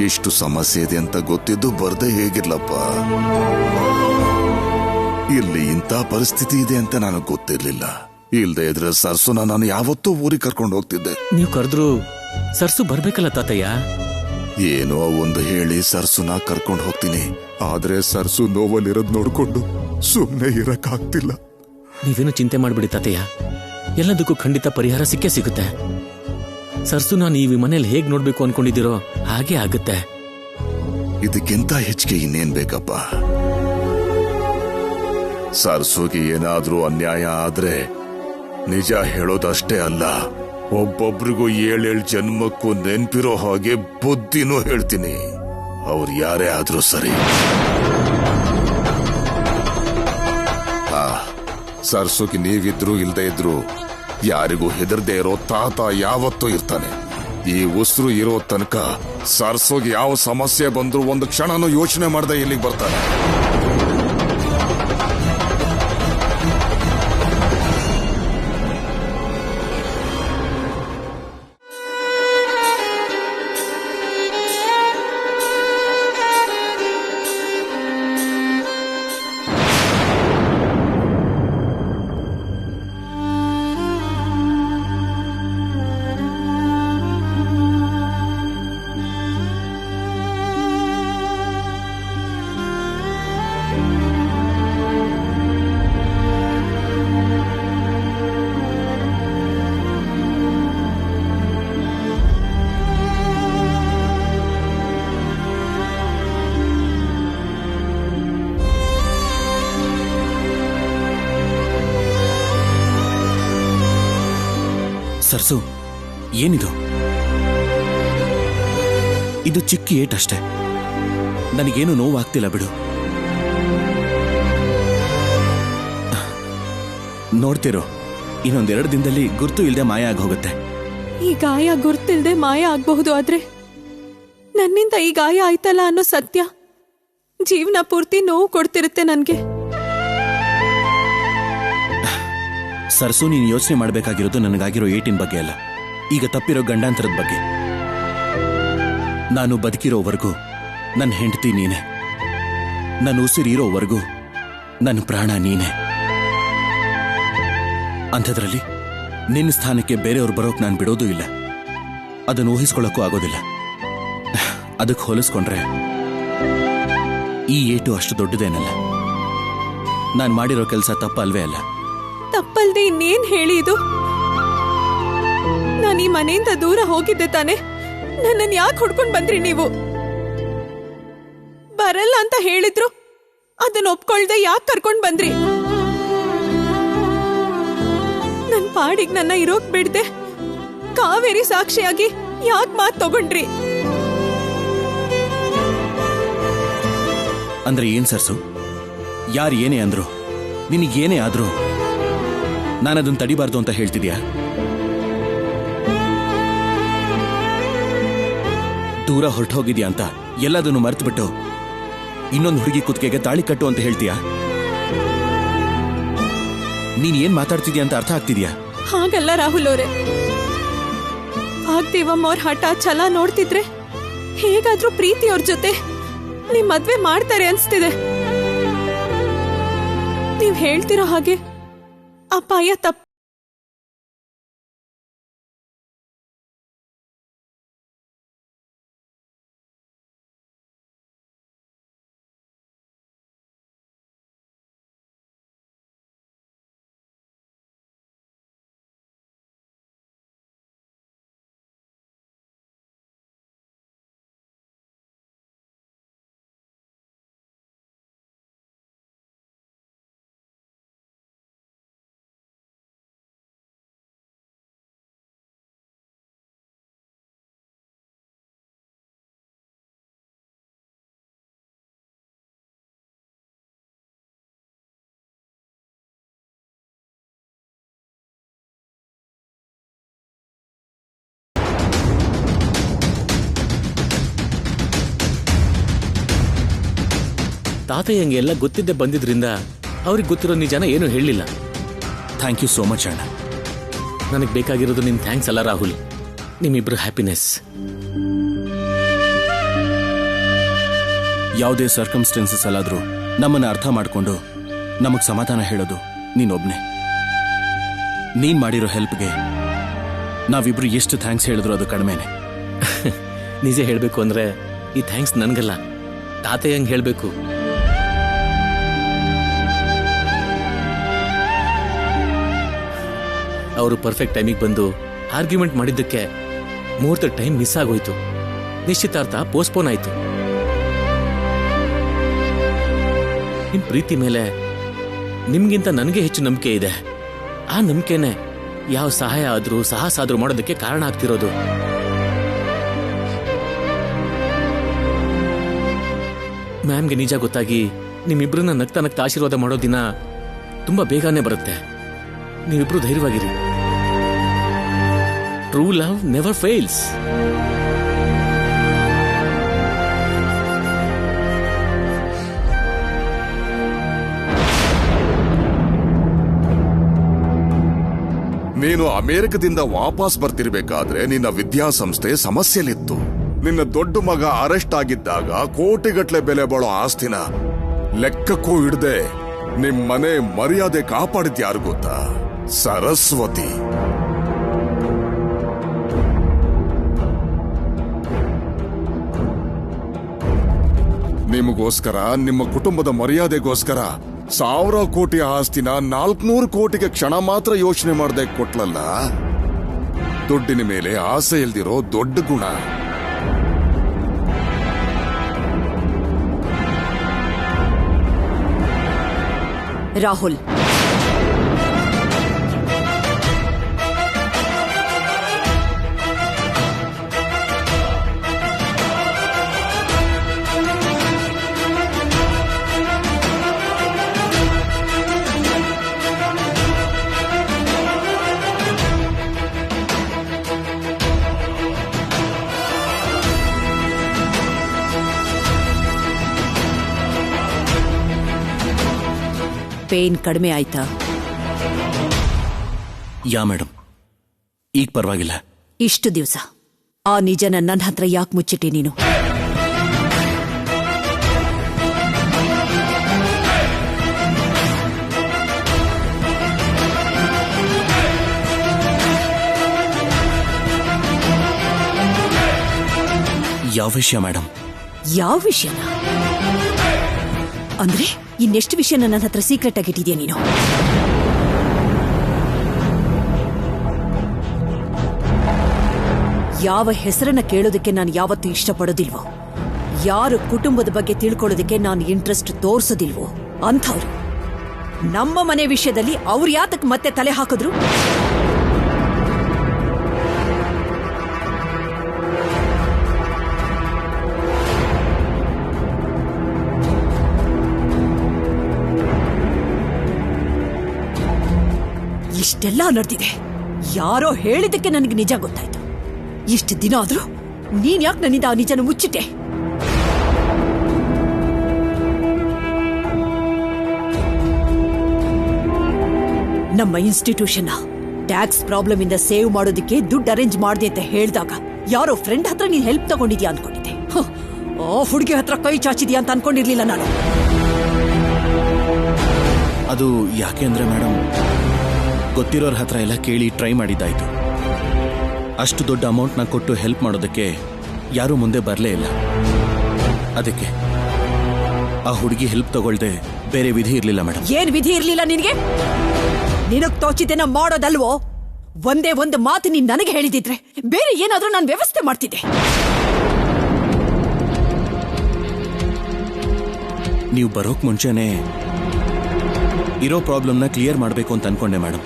Speaker 2: ಎಷ್ಟು ಸಮಸ್ಯೆ ಇದೆ ಅಂತ ಗೊತ್ತಿದ್ದು ಬರ್ದೇ ಹೇಗಿರ್ಲಪ್ಪ. ಇಲ್ಲಿ ಇಂಥ ಪರಿಸ್ಥಿತಿ ಇದೆ ಅಂತ ನನಗೆ ಗೊತ್ತಿರ್ಲಿಲ್ಲ. ಇಲ್ದೇ ಇದ್ರೆ ಸರ್ಸುನ ನಾನು ಯಾವತ್ತೂ ಊರಿಗೆ ಕರ್ಕೊಂಡು ಹೋಗ್ತಿದ್ದೆ.
Speaker 5: ನೀವು ಕರೆದ್ರು ಸರ್ಸು ಬರ್ಬೇಕಲ್ಲ ತಾತಯ್ಯ.
Speaker 2: ಏನೋ ಒಂದು ಹೇಳಿ ಸರ್ಸುನ ಕರ್ಕೊಂಡು ಹೋಗ್ತೀನಿ. ಆದ್ರೆ ಸರ್ಸು ನೋವಲ್ಲಿರೋದ್ ನೋಡ್ಕೊಂಡು ಸುಮ್ನೆ ಇರಕ್ಕಾಗ್ತಿಲ್ಲ.
Speaker 5: ನೀವೇನು ಚಿಂತೆ ಮಾಡ್ಬಿಡಿ ತಾತಯ್ಯ, ಎಲ್ಲದಕ್ಕೂ ಖಂಡಿತ ಪರಿಹಾರ ಸಿಕ್ಕೇ ಸಿಗುತ್ತೆ. ಸರ್ಸು ನಾನು ಈ ಮನೇಲಿ ಹೇಗ್ ನೋಡ್ಬೇಕು ಅನ್ಕೊಂಡಿದ್ದೀರೋ ಹಾಗೆ ಆಗುತ್ತೆ.
Speaker 2: ಇದಕ್ಕಿಂತ ಹೆಚ್ಚಿಗೆ ಇನ್ನೇನ್ ಬೇಕಪ್ಪ? ಸರ್ಸುಗೆ ಏನಾದ್ರೂ ಅನ್ಯಾಯ ಆದ್ರೆ ನಿಜ ಹೇಳೋದಷ್ಟೇ ಅಲ್ಲ, ಒಬ್ಬೊಬ್ರಿಗೂ 7 ಜನ್ಮಕ್ಕೂ ನೆನ್ಪಿರೋ ಹಾಗೆ ಬುದ್ಧಿನೂ ಹೇಳ್ತೀನಿ. ಅವ್ರು ಯಾರೇ ಆದ್ರೂ ಸರಿ. ಸರ್ಸುಗೆ ನೀವಿದ್ರು ಇಲ್ದೇ ಇದ್ರು ಯಾರಿಗೂ ಹೆದರ್ದೇ ಇರೋ ತಾತ ಯಾವತ್ತೂ ಇರ್ತಾನೆ. ಈ ಉಸಿರು ಇರೋ ತನಕ ಸರ್ಸುಗೆ ಯಾವ ಸಮಸ್ಯೆ ಬಂದ್ರು ಒಂದು ಕ್ಷಣನೂ ಯೋಚನೆ ಮಾಡದೆ ಇಲ್ಲಿಗೆ ಬರ್ತಾನೆ.
Speaker 6: ಸರ್ಸು, ಏನಿದು? ಇದು ಚಿಕ್ಕ ಏಟಷ್ಟೇ, ನನಗೇನು ನೋವಾಗ್ತಿಲ್ಲ ಬಿಡು. ನೋಡ್ತಿರೋ, ಇನ್ನೊಂದೆರಡು ದಿನದಲ್ಲಿ ಗುರ್ತು ಇಲ್ಲದೆ ಮಾಯ ಆಗಿ ಹೋಗುತ್ತೆ.
Speaker 1: ಈ ಗಾಯ ಗುರ್ತಿಲ್ದೆ ಮಾಯ ಆಗಬಹುದು, ಆದ್ರೆ ನನ್ನಿಂದ ಈ ಗಾಯ ಆಯ್ತಲ್ಲ ಅನ್ನೋ ಸತ್ಯ ಜೀವನ ಪೂರ್ತಿ ನೋವು ಕೊಡ್ತಿರುತ್ತೆ ನನ್ಗೆ.
Speaker 6: ಸರ್ಸು, ನೀನು ಯೋಚನೆ ಮಾಡಬೇಕಾಗಿರೋದು ನನಗಾಗಿರೋ ಏಟಿನ ಬಗ್ಗೆ ಅಲ್ಲ, ಈಗ ತಪ್ಪಿರೋ ಗಂಡಾಂತರದ ಬಗ್ಗೆ. ನಾನು ಬದುಕಿರೋವರೆಗೂ ನನ್ನ ಹೆಂಡತಿ ನೀನೆ, ನನ್ನ ಉಸಿರಿರೋವರೆಗೂ ನನ್ನ ಪ್ರಾಣ ನೀನೆ. ಅಂಥದ್ರಲ್ಲಿ ನಿನ್ನ ಸ್ಥಾನಕ್ಕೆ ಬೇರೆಯವ್ರು ಬರೋಕ್ ನಾನು ಬಿಡೋದೂ ಇಲ್ಲ, ಅದನ್ನು ಊಹಿಸ್ಕೊಳ್ಳೋಕ್ಕೂ ಆಗೋದಿಲ್ಲ. ಅದಕ್ಕೆ ಹೋಲಿಸ್ಕೊಂಡ್ರೆ ಈ ಏಟು ಅಷ್ಟು ದೊಡ್ಡದೇನಲ್ಲ. ನಾನು ಮಾಡಿರೋ ಕೆಲಸ ತಪ್ಪಲ್ವೇ ಅಲ್ಲ.
Speaker 1: ತಪ್ಪಲ್ದೆ ಇನ್ನೇನ್ ಹೇಳಿ ಇದು? ನಾನು ಈ ಮನೆಯಿಂದ ದೂರ ಹೋಗಿದ್ದೆ ತಾನೆ, ನನ್ನನ್ನು ಯಾಕೆ ಹುಡ್ಕೊಂಡ್ ಬಂದ್ರಿ ನೀವು? ಬರಲ್ಲ ಅಂತ ಹೇಳಿದ್ರು ಅದನ್ನ ಒಪ್ಕೊಳ್ದೆ ಯಾಕೆ ಕರ್ಕೊಂಡ್ ಬಂದ್ರಿ? ನನ್ ಪಾಡಿಗೆ ನನ್ನ ಇರೋಕ್ ಬಿಡ್ದೆ ಕಾವೇರಿ ಸಾಕ್ಷಿಯಾಗಿ ಯಾಕೆ ಮಾತು ತಗೊಂಡ್ರಿ?
Speaker 6: ಅಂದ್ರೆ ಏನ್ ಸರ್ಸು? ಯಾರು ಏನೇ ಅಂದ್ರು, ನಿನಗೇನೇ ಆದ್ರೂ ನಾನದನ್ನ ತಡಿಬಾರ್ದು ಅಂತ ಹೇಳ್ತಿದ್ಯಾ? ದೂರ ಹೊರಟೋಗಿದ್ಯಾ ಅಂತ ಎಲ್ಲದನ್ನು ಮರೆತುಬಿಟ್ಟು ಇನ್ನೊಂದು ಹುಡುಗಿ ಕುತ್ತಿಗೆಗೆ ತಾಳಿ ಕಟ್ಟು ಅಂತ ಹೇಳ್ತೀಯಾ? ನೀನ್ ಏನ್ ಮಾತಾಡ್ತಿದ್ಯಾ ಅಂತ ಅರ್ಥ ಆಗ್ತಿದ್ಯಾ?
Speaker 1: ಹಾಗಲ್ಲ ರಾಹುಲ್ ಅವರೇ, ವಾಗ್ದೇವಮ್ಮ ಅವ್ರ ಹಠ ಛಲ ನೋಡ್ತಿದ್ರೆ ಹೇಗಾದ್ರೂ ಪ್ರೀತಿ ಅವ್ರ ಜೊತೆ ನಿಮ್ ಮದ್ವೆ ಮಾಡ್ತಾರೆ ಅನ್ಸ್ತಿದೆ. ನೀವ್ ಹೇಳ್ತಿರೋ ಹಾಗೆ ಅಪಾಯ ತಪ್ಪು.
Speaker 5: ತಾತಯ್ಯಂಗೆ ಎಲ್ಲ ಗೊತ್ತಿದ್ದೆ ಬಂದಿದ್ರಿಂದ ಅವ್ರಿಗೆ ಗೊತ್ತಿರೋ ನಿಜಾನ ಏನು ಹೇಳಲಿಲ್ಲ.
Speaker 6: ಥ್ಯಾಂಕ್ ಯು ಸೋ ಮಚ್ ಅಣ್ಣ.
Speaker 5: ನನಗೆ ಬೇಕಾಗಿರೋದು ನಿನ್ ಥ್ಯಾಂಕ್ಸ್ ಅಲ್ಲ ರಾಹುಲ್, ನಿಮ್ಮಿಬ್ರು ಹ್ಯಾಪಿನೆಸ್.
Speaker 6: ಯಾವುದೇ ಸರ್ಕಮ್ಸ್ಟೆನ್ಸಸ್ ಅಲ್ಲಾದ್ರೂ ನಮ್ಮನ್ನ ಅರ್ಥ ಮಾಡ್ಕೊಂಡು ನಮಗ್ ಸಮಾಧಾನ ಹೇಳೋದು ನೀನೊಬ್ನೇ. ನೀನ್ ಮಾಡಿರೋ ಹೆಲ್ಪ್ಗೆ ನಾವಿಬ್ರು ಎಷ್ಟು ಥ್ಯಾಂಕ್ಸ್ ಹೇಳಿದ್ರು ಅದು ಕಡಿಮೆನೆ.
Speaker 5: ನಿಜ ಹೇಳ್ಬೇಕು ಅಂದ್ರೆ ಈ ಥ್ಯಾಂಕ್ಸ್ ನನ್ಗಲ್ಲ, ತಾತಯ್ಯಂಗೆ ಹೇಳ್ಬೇಕು. ಅವರು ಪರ್ಫೆಕ್ಟ್ ಟೈಮಿಗೆ ಬಂದು ಆರ್ಗ್ಯುಮೆಂಟ್ ಮಾಡಿದ್ದಕ್ಕೆ ಮುಹೂರ್ತ ಟೈಮ್ ಮಿಸ್ ಆಗೋಯ್ತು, ನಿಶ್ಚಿತಾರ್ಥ ಪೋಸ್ಟ್ಪೋನ್ ಆಯ್ತು. ನಿಮ್ ಪ್ರೀತಿ ಮೇಲೆ ನಿಮ್ಗಿಂತ ನನಗೆ ಹೆಚ್ಚು ನಂಬಿಕೆ ಇದೆ. ಆ ನಂಬಿಕೆನೆ ಯಾವ ಸಹಾಯ ಆದ್ರೂ ಸಾಹಸ ಆದ್ರೂ ಮಾಡೋದಕ್ಕೆ ಕಾರಣ ಆಗ್ತಿರೋದು. ಮ್ಯಾಮ್ಗೆ ನಿಜ ಗೊತ್ತಾಗಿ ನಿಮ್ಮಿಬ್ರನ್ನ ನಗ್ತಾ ನಗ್ತಾ ಆಶೀರ್ವಾದ ಮಾಡೋ ದಿನ ತುಂಬಾ ಬೇಗನೆ ಬರುತ್ತೆ. ನೀವಿಬ್ರು ಧೈರ್ಯವಾಗಿರಿ. True love never fails.
Speaker 2: ನೀನು ಅಮೆರಿಕದಿಂದ ವಾಪಸ್ ಬರ್ತಿರ್ಬೇಕಾದ್ರೆ ನಿನ್ನ ವಿದ್ಯಾಸಂಸ್ಥೆ ಸಮಸ್ಯೆಲಿತ್ತು. ನಿನ್ನ ದೊಡ್ಡ ಮಗ ಅರೆಸ್ಟ್ ಆಗಿದ್ದಾಗ ಕೋಟಿಗಟ್ಲೆ ಬೆಲೆ ಬಾಳೋ ಆಸ್ತಿನ ಲೆಕ್ಕಕ್ಕೂ ಹಿಡ್ದೆ ನಿಮ್ ಮನೆ ಮರ್ಯಾದೆ ಕಾಪಾಡಿದ್ಯಾರು ಗೊತ್ತಾ? ಸರಸ್ವತಿ. ನಿಮಗೋಸ್ಕರ, ನಿಮ್ಮ ಕುಟುಂಬದ ಮರ್ಯಾದೆಗೋಸ್ಕರ 1000 ಕೋಟಿ ಆಸ್ತಿನ 400 ಕೋಟಿಗೆ ಕ್ಷಣ ಮಾತ್ರ ಯೋಚನೆ ಮಾಡದೆ ಕೊಟ್ಲಲ್ಲ. ದುಡ್ಡಿನ ಮೇಲೆ ಆಸೆ ಇಲ್ದಿರೋ ದೊಡ್ಡ ಗುಣ.
Speaker 4: ರಾಹುಲ್, ಪೇನ್ ಕಡಿಮೆ ಆಯ್ತಾ?
Speaker 6: ಯಾ ಮೇಡಮ್, ಈಗ ಪರವಾಗಿಲ್ಲ.
Speaker 4: ಇಷ್ಟು ದಿವಸ ಆ ನಿಜನ ನನ್ನ ಹತ್ರ ಯಾಕೆ ಮುಚ್ಚಿಟ್ಟೆ ನೀನು?
Speaker 6: ಯಾವ ವಿಷಯ ಮೇಡಮ್?
Speaker 4: ಯಾವ ವಿಷಯನ? ಅಂದ್ರೆ ಇನ್ನೆಷ್ಟು ವಿಷಯ ನನ್ನ ಹತ್ರ ಸೀಕ್ರೆಟ್ ಆಗಿಟ್ಟಿದ್ಯಾ ನೀನು? ಯಾವ ಹೆಸರನ್ನ ಕೇಳೋದಕ್ಕೆ ನಾನು ಯಾವತ್ತೂ ಇಷ್ಟಪಡೋದಿಲ್ವೋ, ಯಾರು ಕುಟುಂಬದ ಬಗ್ಗೆ ತಿಳ್ಕೊಳ್ಳೋದಕ್ಕೆ ನಾನು ಇಂಟ್ರೆಸ್ಟ್ ತೋರಿಸೋದಿಲ್ವೋ ಅಂಥವ್ರು ನಮ್ಮ ಮನೆ ವಿಷಯದಲ್ಲಿ ಅವ್ರು ಯಾತಕ್ ಮತ್ತೆ ತಲೆ ಹಾಕಿದ್ರು? ಇಷ್ಟೆಲ್ಲ ನಡೆದಿದೆ. ಯಾರೋ ಹೇಳಿದಕ್ಕೆ ನನಗೆ ನಿಜ ಗೊತ್ತಾಯ್ತು. ಇಷ್ಟು ದಿನ ಆದ್ರೂ ನೀನ್ ಯಾಕೆ ನನ್ನಿಂದ ಆ ನಿಜನ ಮುಚ್ಚಿಟ್ಟೆ? ನಮ್ಮ ಇನ್ಸ್ಟಿಟ್ಯೂಷನ್ ಟ್ಯಾಕ್ಸ್ ಪ್ರಾಬ್ಲಮ್ ಇಂದ ಸೇವ್ ಮಾಡೋದಕ್ಕೆ ದುಡ್ಡು ಅರೇಂಜ್ ಮಾಡಿದೆ ಅಂತ ಹೇಳಿದಾಗ ಯಾರೋ ಫ್ರೆಂಡ್ ಹತ್ರ ನೀನ್ ಹೆಲ್ಪ್ ತಗೊಂಡಿದ್ಯಾ ಅನ್ಕೊಂಡಿದ್ದೆ. ಆ ಹುಡುಗಿ ಹತ್ರ ಕೈ ಚಾಚಿದ್ಯಾ ಅಂತ ಅನ್ಕೊಂಡಿರ್ಲಿಲ್ಲ ನಾನು.
Speaker 6: ಅದು ಯಾಕೆ ಅಂದ್ರೆ ಮೇಡಮ್, ಗೊತ್ತಿರೋರ ಹತ್ರ ಎಲ್ಲ ಕೇಳಿ ಟ್ರೈ ಮಾಡಿದ್ದಾಯ್ತು. ಅಷ್ಟು ದೊಡ್ಡ ಅಮೌಂಟ್ನ ಕೊಟ್ಟು ಹೆಲ್ಪ್ ಮಾಡೋದಕ್ಕೆ ಯಾರೂ ಮುಂದೆ ಬರಲೇ ಇಲ್ಲ. ಅದಕ್ಕೆ ಆ ಹುಡುಗಿ ಹೆಲ್ಪ್ ತಗೊಳ್ದೆ ಬೇರೆ ವಿಧಿ ಇರ್ಲಿಲ್ಲ ಮೇಡಮ್.
Speaker 4: ಏನ್ ವಿಧಿ ಇರ್ಲಿಲ್ಲ ನಿನಗೆ? ನಿನಗ್ ತೋಚಿದ್ದೇನ ಮಾಡೋದಲ್ವೋ? ಒಂದೇ ಒಂದು ಮಾತು ನೀನ್ ನನಗೆ ಹೇಳಿದಿದ್ರೆ ಬೇರೆ ಏನಾದ್ರೂ ನಾನು ವ್ಯವಸ್ಥೆ ಮಾಡ್ತಿದ್ದೆ.
Speaker 6: ನೀವು ಬರೋಕ್ ಮುಂಚೆನೆ ಇರೋ ಪ್ರಾಬ್ಲಮ್ನ ಕ್ಲಿಯರ್ ಮಾಡಬೇಕು ಅಂತ ಅನ್ಕೊಂಡೆ ಮೇಡಮ್.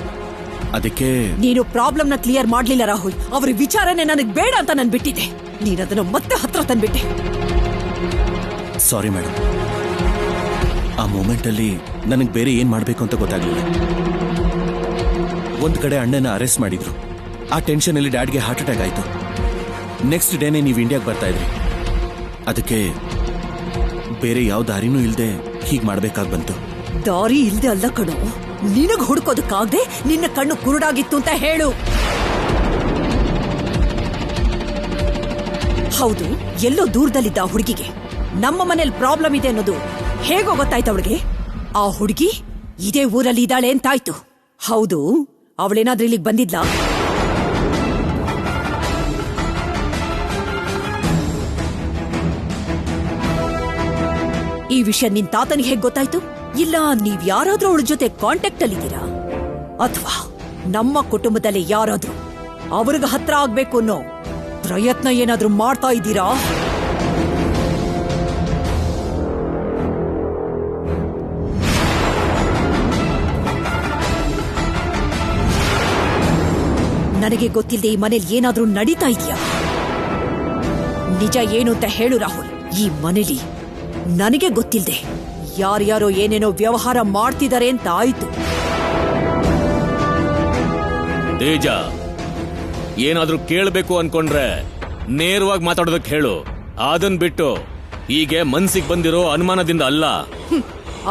Speaker 6: ಅದಕ್ಕೆ
Speaker 4: ನೀನು ಪ್ರಾಬ್ಲಮ್ನ ಕ್ಲಿಯರ್ ಮಾಡ್ಲಿಲ್ಲ ರಾಹುಲ್. ಅವ್ರ ವಿಚಾರನೆ ನನಗ್ ಬೇಡ ಅಂತ ನಾನು ಬಿಟ್ಟಿದ್ದೆ. ನೀನ್ ಅದನ್ನ ಮತ್ತೆ ಹತ್ರ ತಂದ್ಬಿಟ್ಟೆ.
Speaker 6: Sorry madam. ಆ ಮೂಮೆಂಟ್ ಅಲ್ಲಿ ನನಗೆ ಬೇರೆ ಏನ್ ಮಾಡ್ಬೇಕು ಅಂತ ಗೊತ್ತಾಗ್ಲಿಲ್ಲ. ಒಂದ್ ಕಡೆ ಅಣ್ಣನ ಅರೆಸ್ಟ್ ಮಾಡಿದ್ರು. ಆ ಟೆನ್ಷನ್ ಅಲ್ಲಿ ಡ್ಯಾಡ್ಗೆ ಹಾರ್ಟ್ ಅಟ್ಯಾಕ್ ಆಯ್ತು. ನೆಕ್ಸ್ಟ್ ಡೇನೆ ನೀವು ಇಂಡಿಯಾಗೆ ಬರ್ತಾ ಇದ್ರಿ. ಅದಕ್ಕೆ ಬೇರೆ ಯಾವ ದಾರಿನೂ ಇಲ್ದೆ ಹೀಗ್ ಮಾಡ್ಬೇಕಾಗ್ ಬಂತು.
Speaker 4: ದಾರಿ ಇಲ್ದೆ ಅಲ್ಲ ಕಣೋ, ನಿನಗ್ ಹುಡುಕೋದಕ್ಕಾಗದೆ ನಿನ್ನ ಕಣ್ಣು ಕುರುಡಾಗಿತ್ತು ಅಂತ ಹೇಳು. ಹೌದು, ಎಲ್ಲೋ ದೂರದಲ್ಲಿದ್ದ ಆ ಹುಡುಗಿಗೆ ನಮ್ಮ ಮನೇಲಿ ಪ್ರಾಬ್ಲಮ್ ಇದೆ ಅನ್ನೋದು ಹೇಗೋ ಗೊತ್ತಾಯ್ತು ಅವಳಿಗೆ. ಆ ಹುಡುಗಿ ಇದೇ ಊರಲ್ಲಿ ಇದ್ದಾಳೆ ಅಂತಾಯ್ತು. ಹೌದು, ಅವಳೇನಾದ್ರೂ ಇಲ್ಲಿಗೆ ಬಂದಿದ್ಲಾ? ಈ ವಿಷಯ ನಿನ್ ತಾತನಿಗೆ ಹೇಗ್ ಗೊತ್ತಾಯ್ತು? ಇಲ್ಲ ನೀವ್ ಯಾರಾದ್ರೂ ಅವಳ ಜೊತೆ ಕಾಂಟ್ಯಾಕ್ಟ್ ಅಲ್ಲಿದ್ದೀರಾ? ಅಥವಾ ನಮ್ಮ ಕುಟುಂಬದಲ್ಲಿ ಯಾರಾದ್ರೂ ಅವ್ರಿಗೆ ಹತ್ರ ಆಗ್ಬೇಕು ಅನ್ನೋ ಪ್ರಯತ್ನ ಏನಾದ್ರೂ ಮಾಡ್ತಾ ಇದ್ದೀರಾ? ನನಗೆ ಗೊತ್ತಿಲ್ಲದೆ ಈ ಮನೇಲಿ ಏನಾದ್ರೂ ನಡೀತಾ ಇದೆಯಾ? ನಿಜ ಏನು ಅಂತ ಹೇಳು ರಾಹುಲ್. ಈ ಮನೇಲಿ ನನಗೆ ಗೊತ್ತಿಲ್ಲದೆ ಯಾರ್ಯಾರೋ ಏನೇನೋ ವ್ಯವಹಾರ ಮಾಡ್ತಿದ್ದಾರೆ ಅಂತ ಆಯ್ತು.
Speaker 5: ತೇಜ, ಏನಾದ್ರೂ ಕೇಳಬೇಕು ಅನ್ಕೊಂಡ್ರೆ ನೇರವಾಗಿ ಮಾತಾಡೋದಕ್ಕೆ ಹೇಳು. ಅದನ್ ಬಿಟ್ಟು ಹೀಗೆ ಮನ್ಸಿಗೆ ಬಂದಿರೋ ಅನುಮಾನದಿಂದ ಅಲ್ಲ.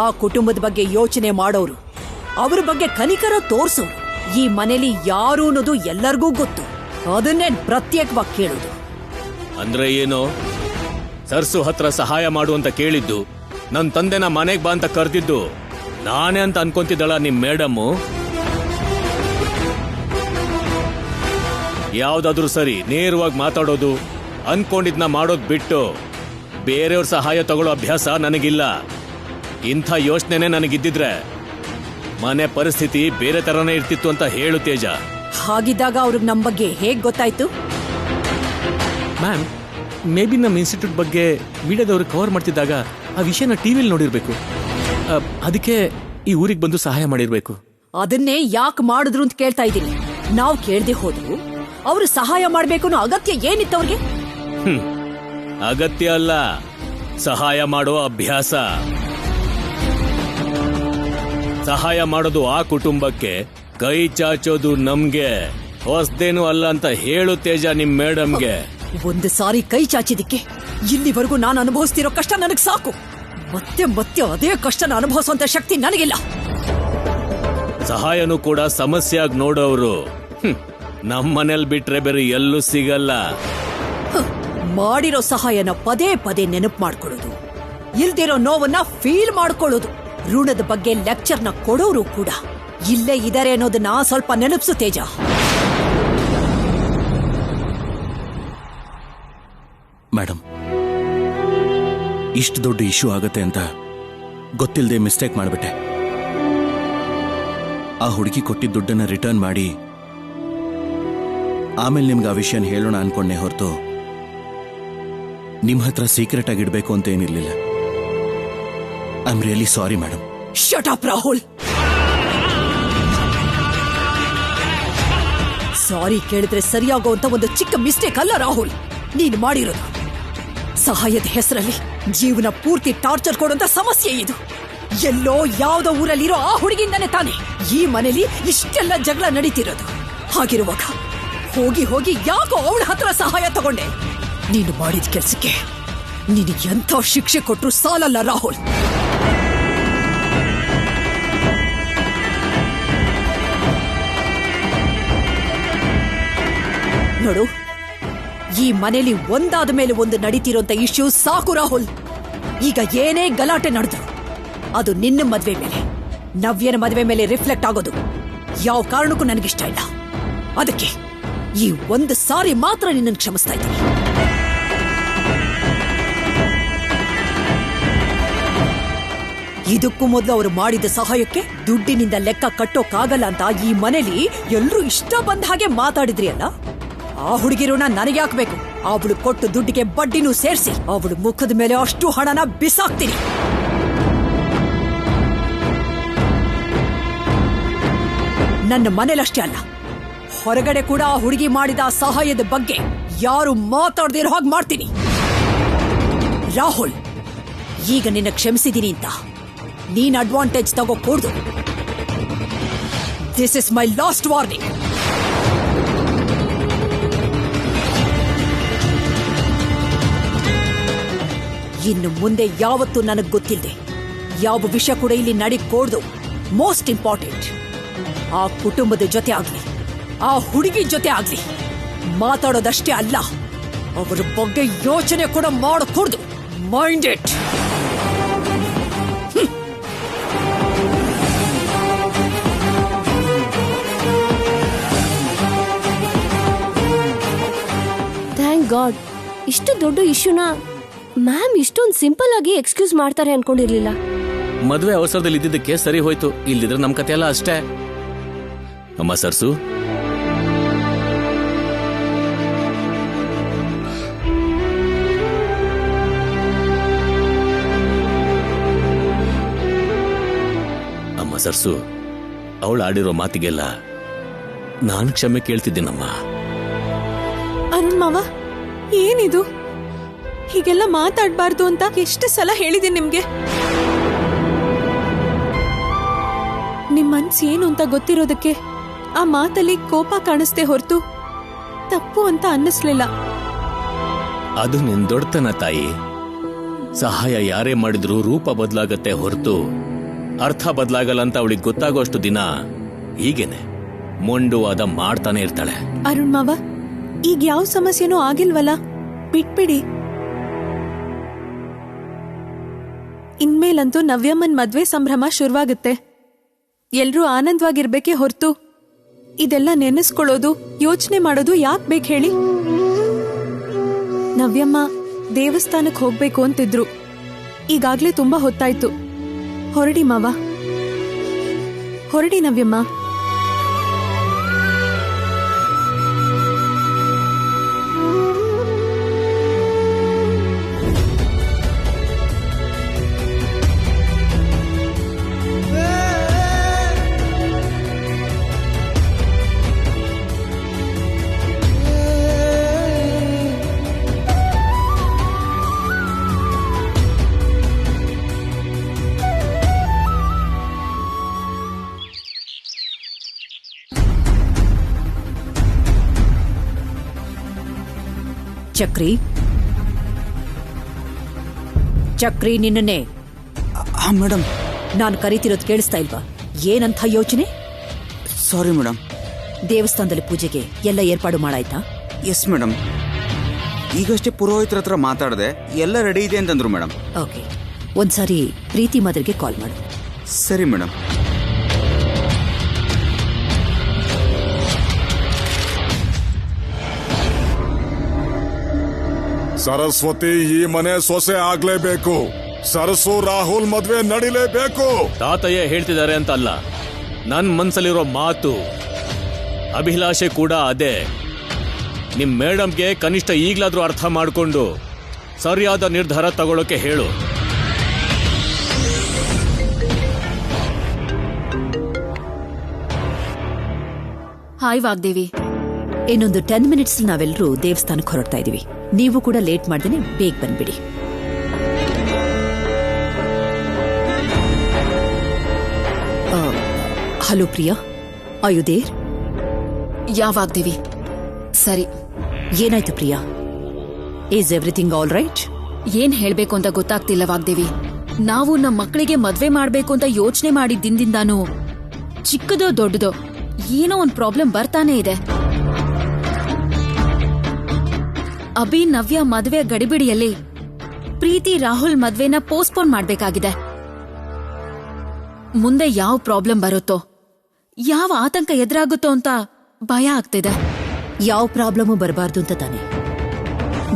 Speaker 4: ಆ ಕುಟುಂಬದ ಬಗ್ಗೆ ಯೋಚನೆ ಮಾಡೋರು, ಅವ್ರ ಬಗ್ಗೆ ಕನಿಕರ ತೋರ್ಸೋರು ಈ ಮನೇಲಿ ಯಾರು ಅನ್ನೋದು ಎಲ್ಲರಿಗೂ ಗೊತ್ತು. ಅದನ್ನೇ ಪ್ರತ್ಯೇಕವಾಗಿ ಕೇಳೋದು.
Speaker 5: ಅಂದ್ರೆ ಏನು? ಸರ್ಸು ಹತ್ರ ಸಹಾಯ ಮಾಡು ಅಂತ ಕೇಳಿದ್ದು, ನನ್ ತಂದೆನ ಮನೆಗ್ ಬಾ ಅಂತ ಕರೆದಿದ್ದು ನಾನೇ ಅಂತ ಅನ್ಕೊಂತಿದ್ದಳ ನಿಮ್ ಮೇಡಮ್ಮು? ಯಾವ್ದಾದ್ರೂ ಸರಿ, ನೇರವಾಗಿ ಮಾತಾಡೋದು, ಅನ್ಕೊಂಡಿದ್ನ ಮಾಡೋದ್ ಬಿಟ್ಟು ಬೇರೆಯವ್ರ ಸಹಾಯ ತಗೊಳ್ಳೋ ಅಭ್ಯಾಸ ನನಗಿಲ್ಲ. ಇಂಥ ಯೋಚನೆನೇ ನನಗಿದ್ದಿದ್ರೆ ಮನೆ ಪರಿಸ್ಥಿತಿ ಬೇರೆ ತರನೇ ಇರ್ತಿತ್ತು ಅಂತ ಹೇಳು ತೇಜ.
Speaker 4: ಹಾಗಿದ್ದಾಗ ಅವ್ರಿಗೆ ನಮ್ ಬಗ್ಗೆ ಹೇಗ್ ಗೊತ್ತಾಯ್ತು?
Speaker 5: ಮ್ಯಾಮ್, ಮೇ ಬಿ ನಮ್ಮ ಇನ್ಸ್ಟಿಟ್ಯೂಟ್ ಬಗ್ಗೆ ಮೀಡಿಯಾದವರು ಕವರ್ ಮಾಡ್ತಿದ್ದಾಗ ಆ ವಿಷಯನ ಟಿವಿಲಿ ನೋಡಿರ್ಬೇಕು. ಅದಕ್ಕೆ ಈ ಊರಿಗೆ ಬಂದು ಸಹಾಯ ಮಾಡಿರ್ಬೇಕು.
Speaker 4: ಅದನ್ನೇ ಯಾಕೆ ಮಾಡಿದ್ರು ಅಂತ ಕೇಳ್ತಾ ಇದ್ದೀನಿ. ನಾವು ಕೇಳ್ದೆ ಹೋದ್ರು ಅವ್ರು ಸಹಾಯ ಮಾಡ್ಬೇಕು ಅನ್ನೋ ಅಗತ್ಯ ಏನಿತ್ತು ಅವ್ರಿಗೆ?
Speaker 5: ಅಗತ್ಯ ಅಲ್ಲ, ಸಹಾಯ ಮಾಡೋ ಅಭ್ಯಾಸ. ಸಹಾಯ ಮಾಡೋದು ಆ ಕುಟುಂಬಕ್ಕೆ, ಕೈ ಚಾಚೋದು ನಮ್ಗೆ ಹೊಸದೇನು ಅಲ್ಲ ಅಂತ ಹೇಳು ತೇಜ ನಿಮ್ ಮೇಡಮ್ಗೆ.
Speaker 4: ಒಂದು ಸಾರಿ ಕೈ ಚಾಚಿದಿಕ್ಕೆ ಇಲ್ಲಿವರೆಗೂ ನಾನು ಅನುಭವಿಸ್ತಿರೋ ಕಷ್ಟ ನನಗ್ ಸಾಕು. ಮತ್ತೆ ಮತ್ತೆ ಅದೇ ಕಷ್ಟನ ಅನುಭವಿಸುವಂತ ಶಕ್ತಿ ನನಗಿಲ್ಲ.
Speaker 5: ಸಹಾಯನೂ ಕೂಡ ಸಮಸ್ಯೆಯಾಗಿ ನೋಡೋರು ನಮ್ಮನೇಲಿ ಬಿಟ್ರೆ ಬೇರೆ ಎಲ್ಲೂ ಸಿಗಲ್ಲ.
Speaker 4: ಮಾಡಿರೋ ಸಹಾಯನ ಪದೇ ಪದೇ ನೆನಪು ಮಾಡ್ಕೊಳ್ಳೋದು, ಇಲ್ದಿರೋ ನೋವನ್ನ ಫೀಲ್ ಮಾಡ್ಕೊಳ್ಳೋದು, ಋಣದ ಬಗ್ಗೆ ಲೆಕ್ಚರ್ನ ಕೊಡೋರು ಕೂಡ ಇಲ್ಲೇ ಇದಾರೆ ಅನ್ನೋದನ್ನ ಸ್ವಲ್ಪ ನೆನಪಿಸು ತೇಜ.
Speaker 6: ಮೇಡಮ್, ಇಷ್ಟು ದೊಡ್ಡ ಇಶ್ಯೂ ಆಗತ್ತೆ ಅಂತ ಗೊತ್ತಿಲ್ಲದೆ ಮಿಸ್ಟೇಕ್ ಮಾಡಿಬಿಟ್ಟೆ. ಆ ಹುಡುಗಿ ಕೊಟ್ಟಿದ್ದ ದುಡ್ಡನ್ನ ರಿಟರ್ನ್ ಮಾಡಿ ಆಮೇಲೆ ನಿಮ್ಗೆ ಆ ವಿಷಯನ ಹೇಳೋಣ ಅನ್ಕೊಂಡೆ ಹೊರತು ನಿಮ್ಮ ಹತ್ರ ಸೀಕ್ರೆಟ್ ಆಗಿಡ್ಬೇಕು ಅಂತ ಏನಿರ್ಲಿಲ್ಲ. I am really sorry madam.
Speaker 4: Shut up Rahul. Sorry ಕೇಳಿದ್ರೆ ಸರಿಯಾಗುವಂತ ಒಂದು ಚಿಕ್ಕ ಮಿಸ್ಟೇಕ್ ಅಲ್ಲ ರಾಹುಲ್ ನೀನು ಮಾಡಿರೋದು. ಸಹಾಯದ ಹೆಸರಲ್ಲಿ ಜೀವನ ಪೂರ್ತಿ ಟಾರ್ಚರ್ ಕೊಡುವಂತ ಸಮಸ್ಯೆ ಇದು. ಎಲ್ಲೋ ಯಾವ್ದೋ ಊರಲ್ಲಿರೋ ಆ ಹುಡುಗಿಂದಾನೆ ತಾನೆ ಈ ಮನೇಲಿ ಇಷ್ಟೆಲ್ಲ ಜಗಳ ನಡೀತಿರೋದು. ಹಾಗಿರುವಾಗ ಹೋಗಿ ಹೋಗಿ ಯಾಕೋ ಅವಳ ಹತ್ರ ಸಹಾಯ ತಗೊಂಡೆ? ನೀನು ಮಾಡಿದ ಕೆಲಸಕ್ಕೆ ನಿನಗೆ ಎಂಥ ಶಿಕ್ಷೆ ಕೊಟ್ರು ಸಾಲಲ್ಲ ರಾಹುಲ್. ನೋಡು, ಈ ಮನೇಲಿ ಒಂದಾದ ಮೇಲೆ ಒಂದು ನಡೀತಿರೋಂತ ಇಶ್ಯೂ ಸಾಕು ರಾಹುಲ್. ಈಗ ಏನೇ ಗಲಾಟೆ ನಡೆದ್ರು ಅದು ನಿನ್ನ ಮದ್ವೆ ಮೇಲೆ, ನವ್ಯನ ಮದ್ವೆ ಮೇಲೆ ರಿಫ್ಲೆಕ್ಟ್ ಆಗೋದು ಯಾವ ಕಾರಣಕ್ಕೂ ನನಗಿಷ್ಟ ಇಲ್ಲ. ಅದಕ್ಕೆ ಈ ಒಂದು ಸಾರಿ ಮಾತ್ರ ನಿನ್ನನ್ನು ಕ್ಷಮಿಸ್ತಾ ಇದ್ದೀನಿ. ಇದಕ್ಕೂ ಮೊದಲು ಅವರು ಮಾಡಿದ ಸಹಾಯಕ್ಕೆ ದುಡ್ಡಿನಿಂದ ಲೆಕ್ಕ ಕಟ್ಟೋಕ್ಕಾಗಲ್ಲ ಅಂತ ಈ ಮನೇಲಿ ಎಲ್ರೂ ಇಷ್ಟ ಬಂದ ಹಾಗೆ ಮಾತಾಡಿದ್ರಿ ಅಲ್ಲ. ಆ ಹುಡುಗಿ ಋಣ ನನಗೆ ಹಾಕ್ಬೇಕು. ಅವಳು ಕೊಟ್ಟು ದುಡ್ಡಿಗೆ ಬಡ್ಡಿನೂ ಸೇರಿಸಿ ಅವಳು ಮುಖದ ಮೇಲೆ ಅಷ್ಟು ಹಣನ ಬಿಸಾಕ್ತೀನಿ. ನನ್ನ ಮನೇಲಷ್ಟೇ ಅಲ್ಲ, ಹೊರಗಡೆ ಕೂಡ ಆ ಹುಡುಗಿ ಮಾಡಿದ ಸಹಾಯದ ಬಗ್ಗೆ ಯಾರು ಮಾತಾಡದಿರೋ ಹಾಗೆ ಮಾಡ್ತೀನಿ. ರಾಹುಲ್, ಈಗ ನಿನ್ನ ಕ್ಷಮಿಸಿದ್ದೀನಿ ಅಂತ ನೀನ್ ಅಡ್ವಾಂಟೇಜ್ ತಗೋಕೂಡ್ದು. This is my last warning. ಇನ್ನು ಮುಂದೆ ಯಾವತ್ತೂ ನನಗೆ ಗೊತ್ತಿಲ್ಲದೆ ಯಾವ ವಿಷಯ ಕೂಡ ಇಲ್ಲಿ ನಡೀಕೂಡ್ದು. ಮೋಸ್ಟ್ ಇಂಪಾರ್ಟೆಂಟ್, ಆ ಕುಟುಂಬದ ಜೊತೆ ಆಗ್ಲಿ ಆ ಹುಡುಗಿ ಜೊತೆ ಆಗ್ಲಿ ಮಾತಾಡೋದಷ್ಟೇ ಅಲ್ಲ, ಅವರ ಬಗ್ಗೆ ಯೋಚನೆ ಕೂಡ ಮಾಡಕೂಡ್ದು. Mind it.
Speaker 9: ಥ್ಯಾಂಕ್ ಗಾಡ್, ಇಷ್ಟು ದೊಡ್ಡ ಇಶ್ಯೂನ ಮ್ಯಾಮ್ ಇಷ್ಟೊಂದು ಸಿಂಪಲ್ ಆಗಿ ಎಕ್ಸ್ಕ್ಯೂಸ್ ಮಾಡ್ತಾರೆ ಅನ್ಕೊಂಡಿರ್ಲಿಲ್ಲ.
Speaker 5: ಮದುವೆ ಅವಸರದಲ್ಲಿ ಇದ್ದಿದ್ದಕ್ಕೆ ಸರಿ ಹೋಯ್ತು, ಇಲ್ಲಿದ್ರೆ ನಮ್ ಕತೆ ಎಲ್ಲ ಅಷ್ಟೇ. ಅಮ್ಮ ಸರ್ಸು, ಅಮ್ಮ ಸರ್ಸು, ಅವಳು ಆಡಿರೋ ಮಾತಿಗೆಲ್ಲ ನಾನು ಕ್ಷಮೆ ಕೇಳ್ತಿದ್ದೀನಮ್ಮ.
Speaker 1: ಅರುಣ್ ಮಾವ, ಏನಿದು? ಹೀಗೆಲ್ಲ ಮಾತಾಡ್ಬಾರ್ದು ಅಂತ ಎಷ್ಟು ಸಲ ಹೇಳಿದೀನಿ ನಿಮ್ಗೆ. ನಿಮ್ ಮನ್ಸು ಏನು ಅಂತ ಗೊತ್ತಿರೋದಕ್ಕೆ ಆ ಮಾತಲ್ಲಿ ಕೋಪ ಕಾಣಿಸ್ದೆ ಹೊರತು ತಪ್ಪು ಅಂತ ಅನ್ನಿಸ್ಲಿಲ್ಲ.
Speaker 5: ಅದು ನಿನ್ ದೊಡ್ಡತನ ತಾಯಿ. ಸಹಾಯ ಯಾರೇ ಮಾಡಿದ್ರು ರೂಪ ಬದಲಾಗತ್ತೆ ಹೊರತು ಅರ್ಥ ಬದಲಾಗಲ್ಲ ಅಂತ ಅವಳಿಗೆ ಗೊತ್ತಾಗೋಷ್ಟು ದಿನ ಹೀಗೇನೆ ಮೊಂಡುವಾದ ಮಾಡ್ತಾನೆ ಇರ್ತಾಳೆ.
Speaker 1: ಅರುಣ್ ಮಾವ, ಈಗ ಯಾವ ಸಮಸ್ಯೆನೂ ಆಗಿಲ್ವಲ್ಲ, ಬಿಟ್ಬಿಡಿ. ಇನ್ಮೇಲಂತೂ ನವ್ಯಮ್ಮನ್ ಮದ್ವೆ ಸಂಭ್ರಮ ಶುರುವಾಗುತ್ತೆ. ಎಲ್ರೂ ಆನಂದವಾಗಿರ್ಬೇಕೇ ಹೊರತು ಇದೆಲ್ಲ ನೆನೆಸ್ಕೊಳ್ಳೋದು ಯೋಚನೆ ಮಾಡೋದು ಯಾಕೆ ಬೇಕು ಹೇಳಿ? ನವ್ಯಮ್ಮ ದೇವಸ್ಥಾನಕ್ಕೆ ಹೋಗ್ಬೇಕು ಅಂತಿದ್ರು. ಈಗಾಗ್ಲೇ ತುಂಬಾ ಹೊತ್ತಾಯ್ತು. ಹೊರಡಿ ಮಾವ, ಹೊರಡಿ ನವ್ಯಮ್ಮ.
Speaker 4: ಚಕ್ರಿ, ಚಕ್ರಿ, ನಿನ್ನೆ
Speaker 8: ಮೇಡಮ್
Speaker 4: ನಾನು ಕರೀತಿರೋದು ಕೇಳಿಸ್ತಾ ಇಲ್ವಾ? ಏನಂತ ಯೋಚನೆ?
Speaker 8: Sorry madam.
Speaker 4: ದೇವಸ್ಥಾನದಲ್ಲಿ ಪೂಜೆಗೆ ಎಲ್ಲ ಏರ್ಪಾಡು ಮಾಡಾಯ್ತಾ?
Speaker 8: Yes madam.
Speaker 10: ಈಗಷ್ಟೇ ಪುರೋಹಿತರ ಹತ್ರ ಮಾತಾಡಿದೆ, ಎಲ್ಲ ರೆಡಿ ಇದೆ ಅಂತಂದ್ರು ಮೇಡಮ್.
Speaker 4: ಓಕೆ, ಒಂದ್ಸಾರಿ ಪ್ರೀತಿ ಮದರ್ಗೆ ಕಾಲ್ ಮಾಡು.
Speaker 10: ಸರಿ ಮೇಡಮ್.
Speaker 2: ಸರಸ್ವತಿ ಈ ಮನೆ ಸೊಸೆ ಆಗ್ಲೇಬೇಕು. ಸರಸು ರಾಹುಲ್ ಮದ್ವೆ ನಡಿಲೇಬೇಕು.
Speaker 5: ತಾತಯ್ಯ ಹೇಳ್ತಿದ್ದಾರೆ ಅಂತ ಅಲ್ಲ, ನನ್ ಮನ್ಸಲ್ಲಿರೋ ಮಾತು ಅಭಿಲಾಷೆ ಕೂಡ ಅದೇ. ನಿಮ್ ಮೇಡಮ್ಗೆ ಕನಿಷ್ಠ ಈಗ್ಲಾದ್ರೂ ಅರ್ಥ ಮಾಡ್ಕೊಂಡು ಸರಿಯಾದ ನಿರ್ಧಾರ ತಗೊಳ್ಳೋಕೆ ಹೇಳು.
Speaker 7: ಹಾಯ್ ವಾಗ್ದೇವಿ.
Speaker 4: ಇನ್ನೊಂದು 10 ಮಿನಿಟ್ಸ್ ನಾವೆಲ್ಲರೂ ದೇವಸ್ಥಾನಕ್ಕೆ ಹೊರಡ್ತಾ ಇದೀವಿ. ನೀವು ಕೂಡ ಲೇಟ್ ಮಾಡ್ದೇನೆ ಬೇಗ ಬಂದ್ಬಿಡಿ. ಹಲೋ ಪ್ರಿಯಾ, ಆಯುದೇರ್?
Speaker 7: ಯಾವಾಗ್ದೇವಿ? ಸರಿ.
Speaker 4: ಏನಾಯ್ತು Priya? Is everything all right?
Speaker 7: ಏನ್ ಹೇಳ್ಬೇಕು ಅಂತ ಗೊತ್ತಾಗ್ತಿಲ್ಲ ವಾಗ್ದೇವಿ. ನಾವು ನಮ್ಮ ಮಕ್ಕಳಿಗೆ ಮದ್ವೆ ಮಾಡ್ಬೇಕು ಅಂತ ಯೋಚನೆ ಮಾಡಿದ ದಿನದಿಂದಾನು ಚಿಕ್ಕದೋ ದೊಡ್ಡದೋ ಏನೋ ಒಂದ್ ಪ್ರಾಬ್ಲಮ್ ಬರ್ತಾನೆ ಇದೆ. ಅಭಿ ನವ್ಯ ಮದ್ವೆ ಗಡಿಬಿಡಿಯಲ್ಲಿ ಪ್ರೀತಿ ರಾಹುಲ್ ಮದ್ವೆನ ಪೋಸ್ಟ್ಪೋನ್ ಮಾಡ್ಬೇಕಾಗಿದೆ. ಮುಂದೆ ಯಾವ ಪ್ರಾಬ್ಲಮ್ ಬರುತ್ತೋ, ಯಾವ ಆತಂಕ ಎದುರಾಗುತ್ತೋ ಅಂತ ಭಯ ಆಗ್ತಿದೆ.
Speaker 4: ಯಾವ ಪ್ರಾಬ್ಲಮು ಬರಬಾರ್ದು ಅಂತ ತಾನೆ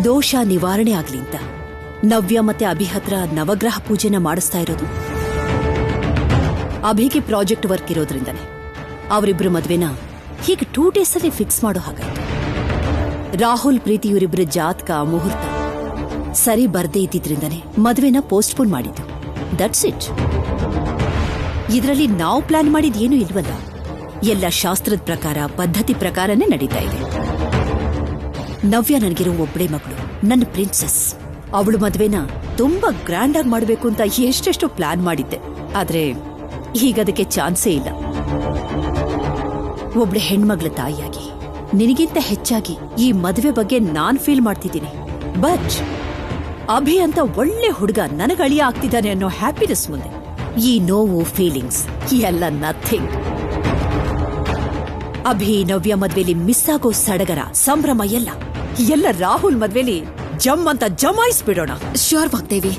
Speaker 4: ದೋಷ ನಿವಾರಣೆ ಆಗ್ಲಿ ಅಂತ ನವ್ಯ ಮತ್ತೆ ಅಭಿ ಹತ್ರ ನವಗ್ರಹ ಪೂಜೆನ ಮಾಡಿಸ್ತಾ ಇರೋದು. ಅಭಿಗೆ ಪ್ರಾಜೆಕ್ಟ್ ವರ್ಕ್ ಇರೋದ್ರಿಂದನೇ ಅವರಿಬ್ರು ಮದ್ವೆನ ಹೀಗೆ 2 days ಅಲ್ಲಿ ಫಿಕ್ಸ್ ಮಾಡೋ ಹಾಗಾಯ್ತು. ರಾಹುಲ್ ಪ್ರೀತಿ ಇವರಿಬ್ರ ಜಾತಕ ಮುಹೂರ್ತ ಸರಿ ಬರ್ದೇ ಇದ್ದಿದ್ರಿಂದನೇ ಮದ್ವೆನ ಪೋಸ್ಟ್ಪೋನ್ ಮಾಡಿದ್ದು. That's it. ಇದರಲ್ಲಿ ನಾವು ಪ್ಲಾನ್ ಮಾಡಿದ್ದೇನೂ ಇಲ್ವಲ್ಲ. ಎಲ್ಲ ಶಾಸ್ತ್ರದ ಪ್ರಕಾರ ಪದ್ಧತಿ ಪ್ರಕಾರನೇ ನಡೀತಾ ಇದೆ. ನವ್ಯ ನನಗಿರೋ ಒಬ್ಬಳೇ ಮಗಳು, ನನ್ನ ಪ್ರಿನ್ಸೆಸ್. ಅವಳು ಮದ್ವೆನ ತುಂಬಾ ಗ್ರ್ಯಾಂಡ್ ಆಗಿ ಮಾಡಬೇಕು ಅಂತ ಎಷ್ಟೆಷ್ಟು ಪ್ಲಾನ್ ಮಾಡಿದ್ದೆ. ಆದ್ರೆ ಈಗದಕ್ಕೆ ಚಾನ್ಸೇ ಇಲ್ಲ. ಒಬ್ಳೆ ಹೆಣ್ಮಗಳ ತಾಯಿಯಾಗಿ ನಿನಗಿಂತ ಹೆಚ್ಚಾಗಿ ಈ ಮದುವೆ ಬಗ್ಗೆ ನಾನ್ ಫೀಲ್ ಮಾಡ್ತಿದ್ದೀನಿ. ಬಟ್ ಅಭಿ ಅಂತ ಒಳ್ಳೆ ಹುಡುಗ ನನಗಳಿಯ ಆಗ್ತಿದ್ದಾನೆ ಅನ್ನೋ ಹ್ಯಾಪಿನೆಸ್ ಮುಂದೆ ಈ ನೋವು, ಫೀಲಿಂಗ್ಸ್ ಎಲ್ಲ ನಥಿಂಗ್. ಅಭಿ ನವ್ಯ ಮದ್ವೆಲಿ ಮಿಸ್ ಆಗೋ ಸಡಗರ, ಸಂಭ್ರಮ ಎಲ್ಲ ರಾಹುಲ್ ಮದ್ವೆಲಿ ಜಮ್ ಅಂತ ಜಮಾಯಿಸ್ಬಿಡೋಣ.
Speaker 7: ಶ್ಯೂರ್ ವಾಗ್ದೇವಿ.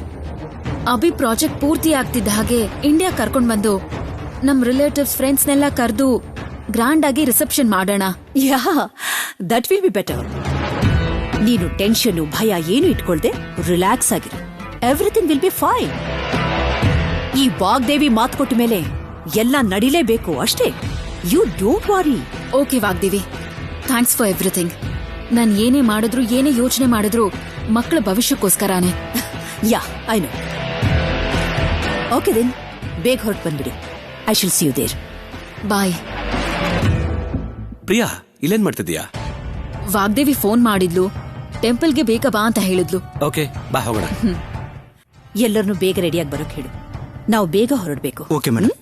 Speaker 7: ಅಭಿ ಪ್ರಾಜೆಕ್ಟ್ ಪೂರ್ತಿ ಆಗ್ತಿದ್ದ ಹಾಗೆ ಇಂಡಿಯಾ ಕರ್ಕೊಂಡ್ ಬಂದು ನಮ್ ರಿಲೇಟಿವ್ಸ್ ಫ್ರೆಂಡ್ಸ್ನೆಲ್ಲ ಕರೆದು ಗ್ರ್ಯಾಂಡ್ ಆಗಿ ರಿಸೆಪ್ಷನ್ ಮಾಡೋಣ.
Speaker 4: Yeah, that will be better. ನೀನು ಟೆನ್ಷನ್, ಭಯ ಏನು ಇಟ್ಕೊಳ್ದೆ ರಿಲ್ಯಾಕ್ಸ್ ಆಗಿರು. Everything will be fine. ಈ ವಾಗ್ದೇವಿ ಮಾತು ಕೊಟ್ಟ ಮೇಲೆ ಎಲ್ಲ ನಡಿಲೇಬೇಕು ಅಷ್ಟೇ. You don't worry.
Speaker 7: Okay Vagdevi, thanks for everything. ನಾನ್ ಏನೇ ಮಾಡಿದ್ರು, ಏನೇ ಯೋಚನೆ ಮಾಡಿದ್ರು ಮಕ್ಕಳ ಭವಿಷ್ಯಕ್ಕೋಸ್ಕರನೇ.
Speaker 4: Yeah, I know. Okay then, ಬೇಗ ಹೊರಟು ಬಂದ್ಬಿಡಿ. I shall see you there.
Speaker 7: Bye.
Speaker 6: Priya, ಇಲ್ಲೇನ್ ಮಾಡ್ತಿದ್ಯಾ?
Speaker 7: ವಾಗ್ದೇವಿ ಫೋನ್ ಮಾಡಿದ್ಲು, ಟೆಂಪಲ್ಗೆ ಬೇಗ ಬಾ ಅಂತ ಹೇಳಿದ್ಲು.
Speaker 6: ಓಕೆ, ಬಾ ಹೋಗೋಣ.
Speaker 4: ಎಲ್ಲರನ್ನೂ ಬೇಗ ರೆಡಿಯಾಗಿ ಬರೋಕ್ ಹೇಳು. ನಾವು ಬೇಗ ಹೊರಡ್ಬೇಕು.
Speaker 8: Okay madam.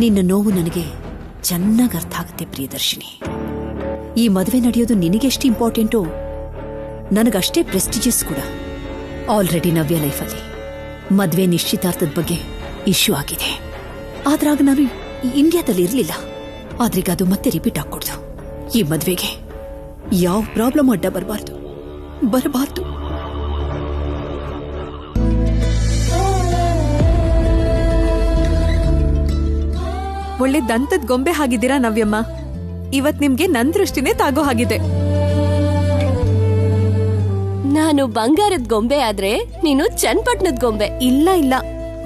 Speaker 4: ನಿನ್ನ ನೋವು ನನಗೆ ಚೆನ್ನಾಗಿ ಅರ್ಥ ಆಗುತ್ತೆ ಪ್ರಿಯದರ್ಶಿನಿ. ಈ ಮದುವೆ ನಡೆಯೋದು ನಿನಗೆಷ್ಟು ಇಂಪಾರ್ಟೆಂಟು ನನಗಷ್ಟೇ ಪ್ರೆಸ್ಟಿಜಿಯಸ್ ಕೂಡ. ಆಲ್ರೆಡಿ ನವ್ಯ ಲೈಫಲ್ಲಿ ಮದುವೆ ನಿಶ್ಚಿತಾರ್ಥದ ಬಗ್ಗೆ ಇಶ್ಯೂ ಆಗಿದೆ. ಆದ್ರಾಗ ನಾನು ಇಂಡಿಯಾದಲ್ಲಿ ಇರಲಿಲ್ಲ. ಆದ್ರೀಗ ಅದು ಮತ್ತೆ ರಿಪೀಟ್ ಆಗ್ಕೊಡ್ದು. ಈ ಮದುವೆಗೆ ಯಾವ ಪ್ರಾಬ್ಲಮ್ ಅಡ್ಡ ಬರಬಾರ್ದು.
Speaker 1: ಒಳ್ಳೆ ದಂತದ ಗೊಂಬೆ ಹಾಗಿದ್ದೀರಾ ನವ್ಯಮ್ಮ. ಇವತ್ ನಿಮ್ಗೆ ನನ್ ದೃಷ್ಟಿನೇ ತಾಗೋ ಹಾಗಿದೆ.
Speaker 9: ನಾನು ಬಂಗಾರದ ಗೊಂಬೆ ಆದ್ರೆ ನೀನು ಚನ್ನಪಟ್ಟಣದ ಗೊಂಬೆ.
Speaker 1: ಇಲ್ಲ,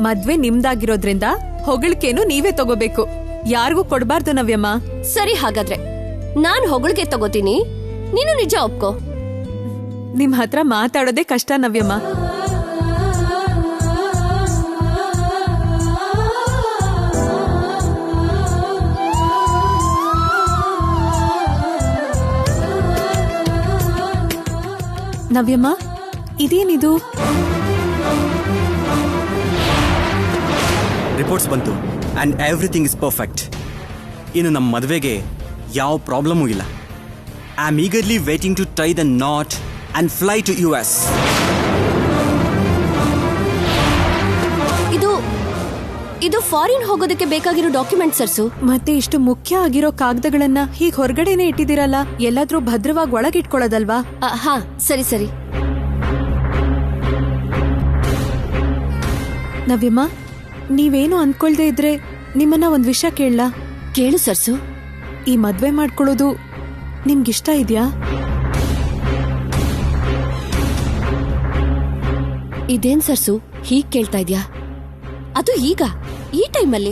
Speaker 1: ಮದ್ವೆ ನಿಮ್ದಾಗಿರೋದ್ರಿಂದ ಹೊಗಳಿಕೆನು ನೀವೇ ತಗೋಬೇಕು, ಯಾರಿಗೂ ಕೊಡ್ಬಾರ್ದು ನವ್ಯಮ್ಮ.
Speaker 9: ಸರಿ, ಹಾಗಾದ್ರೆ ನಾನ್ ಹೊಗಳಿಗೆ ತಗೋತೀನಿ, ನೀನು ನಿಜ ಒಪ್ಕೋ.
Speaker 1: ನಿಮ್ ಹತ್ರ ಮಾತಾಡೋದೇ ಕಷ್ಟ ನವ್ಯಮ್ಮ. ನವ್ಯಮ್ಮ, ಇದೇನಿದು?
Speaker 8: ರಿಪೋರ್ಟ್ಸ್ ಬಂತು ಆ್ಯಂಡ್ ಎವ್ರಿಥಿಂಗ್ ಇಸ್ ಪರ್ಫೆಕ್ಟ್. ಇನ್ನು ನಮ್ಮ ಮದುವೆಗೆ ಯಾವ ಪ್ರಾಬ್ಲಮೂ ಇಲ್ಲ. I am eagerly waiting to tie the knot and fly to US.
Speaker 9: ಇದು ಫಾರಿನ್ ಹೋಗೋದಕ್ಕೆ ಬೇಕಾಗಿರೋ ಡಾಕ್ಯುಮೆಂಟ್ ಸರ್ಸು.
Speaker 1: ಮತ್ತೆ ಇಷ್ಟು ಮುಖ್ಯ ಆಗಿರೋ ಕಾಗದಗಳನ್ನ ಹೀಗ್ ಹೊರಗಡೆನೆ ಇಟ್ಟಿದಿರಲ್ಲ, ಎಲ್ಲಾದ್ರೂ ಭದ್ರವಾಗಿ ಒಳಗಿಟ್ಕೊಳ್ಳೋದಲ್ವಾ?
Speaker 9: ಹಾ, ಸರಿ ಸರಿ.
Speaker 1: ನವ್ಯಮ್ಮ, ನೀವೇನು ಅನ್ಕೊಳ್ದೆ ಇದ್ರೆ ನಿಮ್ಮನ್ನ ಒಂದ್ ವಿಷಯ ಕೇಳಲಾ?
Speaker 9: ಕೇಳು ಸರ್ಸು.
Speaker 1: ಈ ಮದ್ವೆ ಮಾಡ್ಕೊಳ್ಳೋದು ನಿಮ್ಗಿಷ್ಟ ಇದ್ಯಾ?
Speaker 9: ಇದೇನ್ ಸರ್ಸು ಹೀಗ್ ಕೇಳ್ತಾ ಇದ್ಯಾ? ಅದು ಈಗ ಈ ಟೈಮಲ್ಲಿ?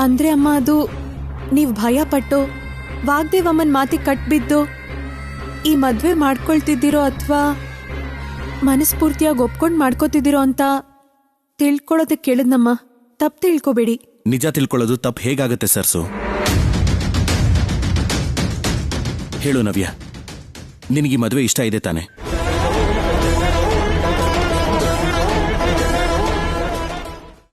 Speaker 1: ಅಂದ್ರೆ ಅಮ್ಮ, ಅದು ನೀವ್ ಭಯ ಪಟ್ಟು ವಾಗ್ದೇವಮ್ಮನ್ ಮಾತಿಗೆ ಕಟ್ಬಿದ್ದು ಈ ಮದ್ವೆ ಮಾಡ್ಕೊಳ್ತಿದ್ದೀರೋ ಅಥವಾ ಮನಸ್ಫೂರ್ತಿಯಾಗಿ ಒಪ್ಕೊಂಡ್ ಮಾಡ್ಕೋತಿದ್ದೀರೋ ಅಂತ ತಿಳ್ಕೊಳ್ಳೋದಕ್ಕೆ ಕೇಳಿದ್ನಮ್ಮ. ತಪ್ಪು ತಿಳ್ಕೊಬೇಡಿ.
Speaker 6: ನಿಜ ತಿಳ್ಕೊಳ್ಳೋದು ತಪ್ಪು ಹೇಗಾಗತ್ತೆ ಸರ್ಸು? ಹೇಳು ನವ್ಯ, ನಿನಗೆ ಮದುವೆ ಇಷ್ಟ ಇದೆ ತಾನೆ?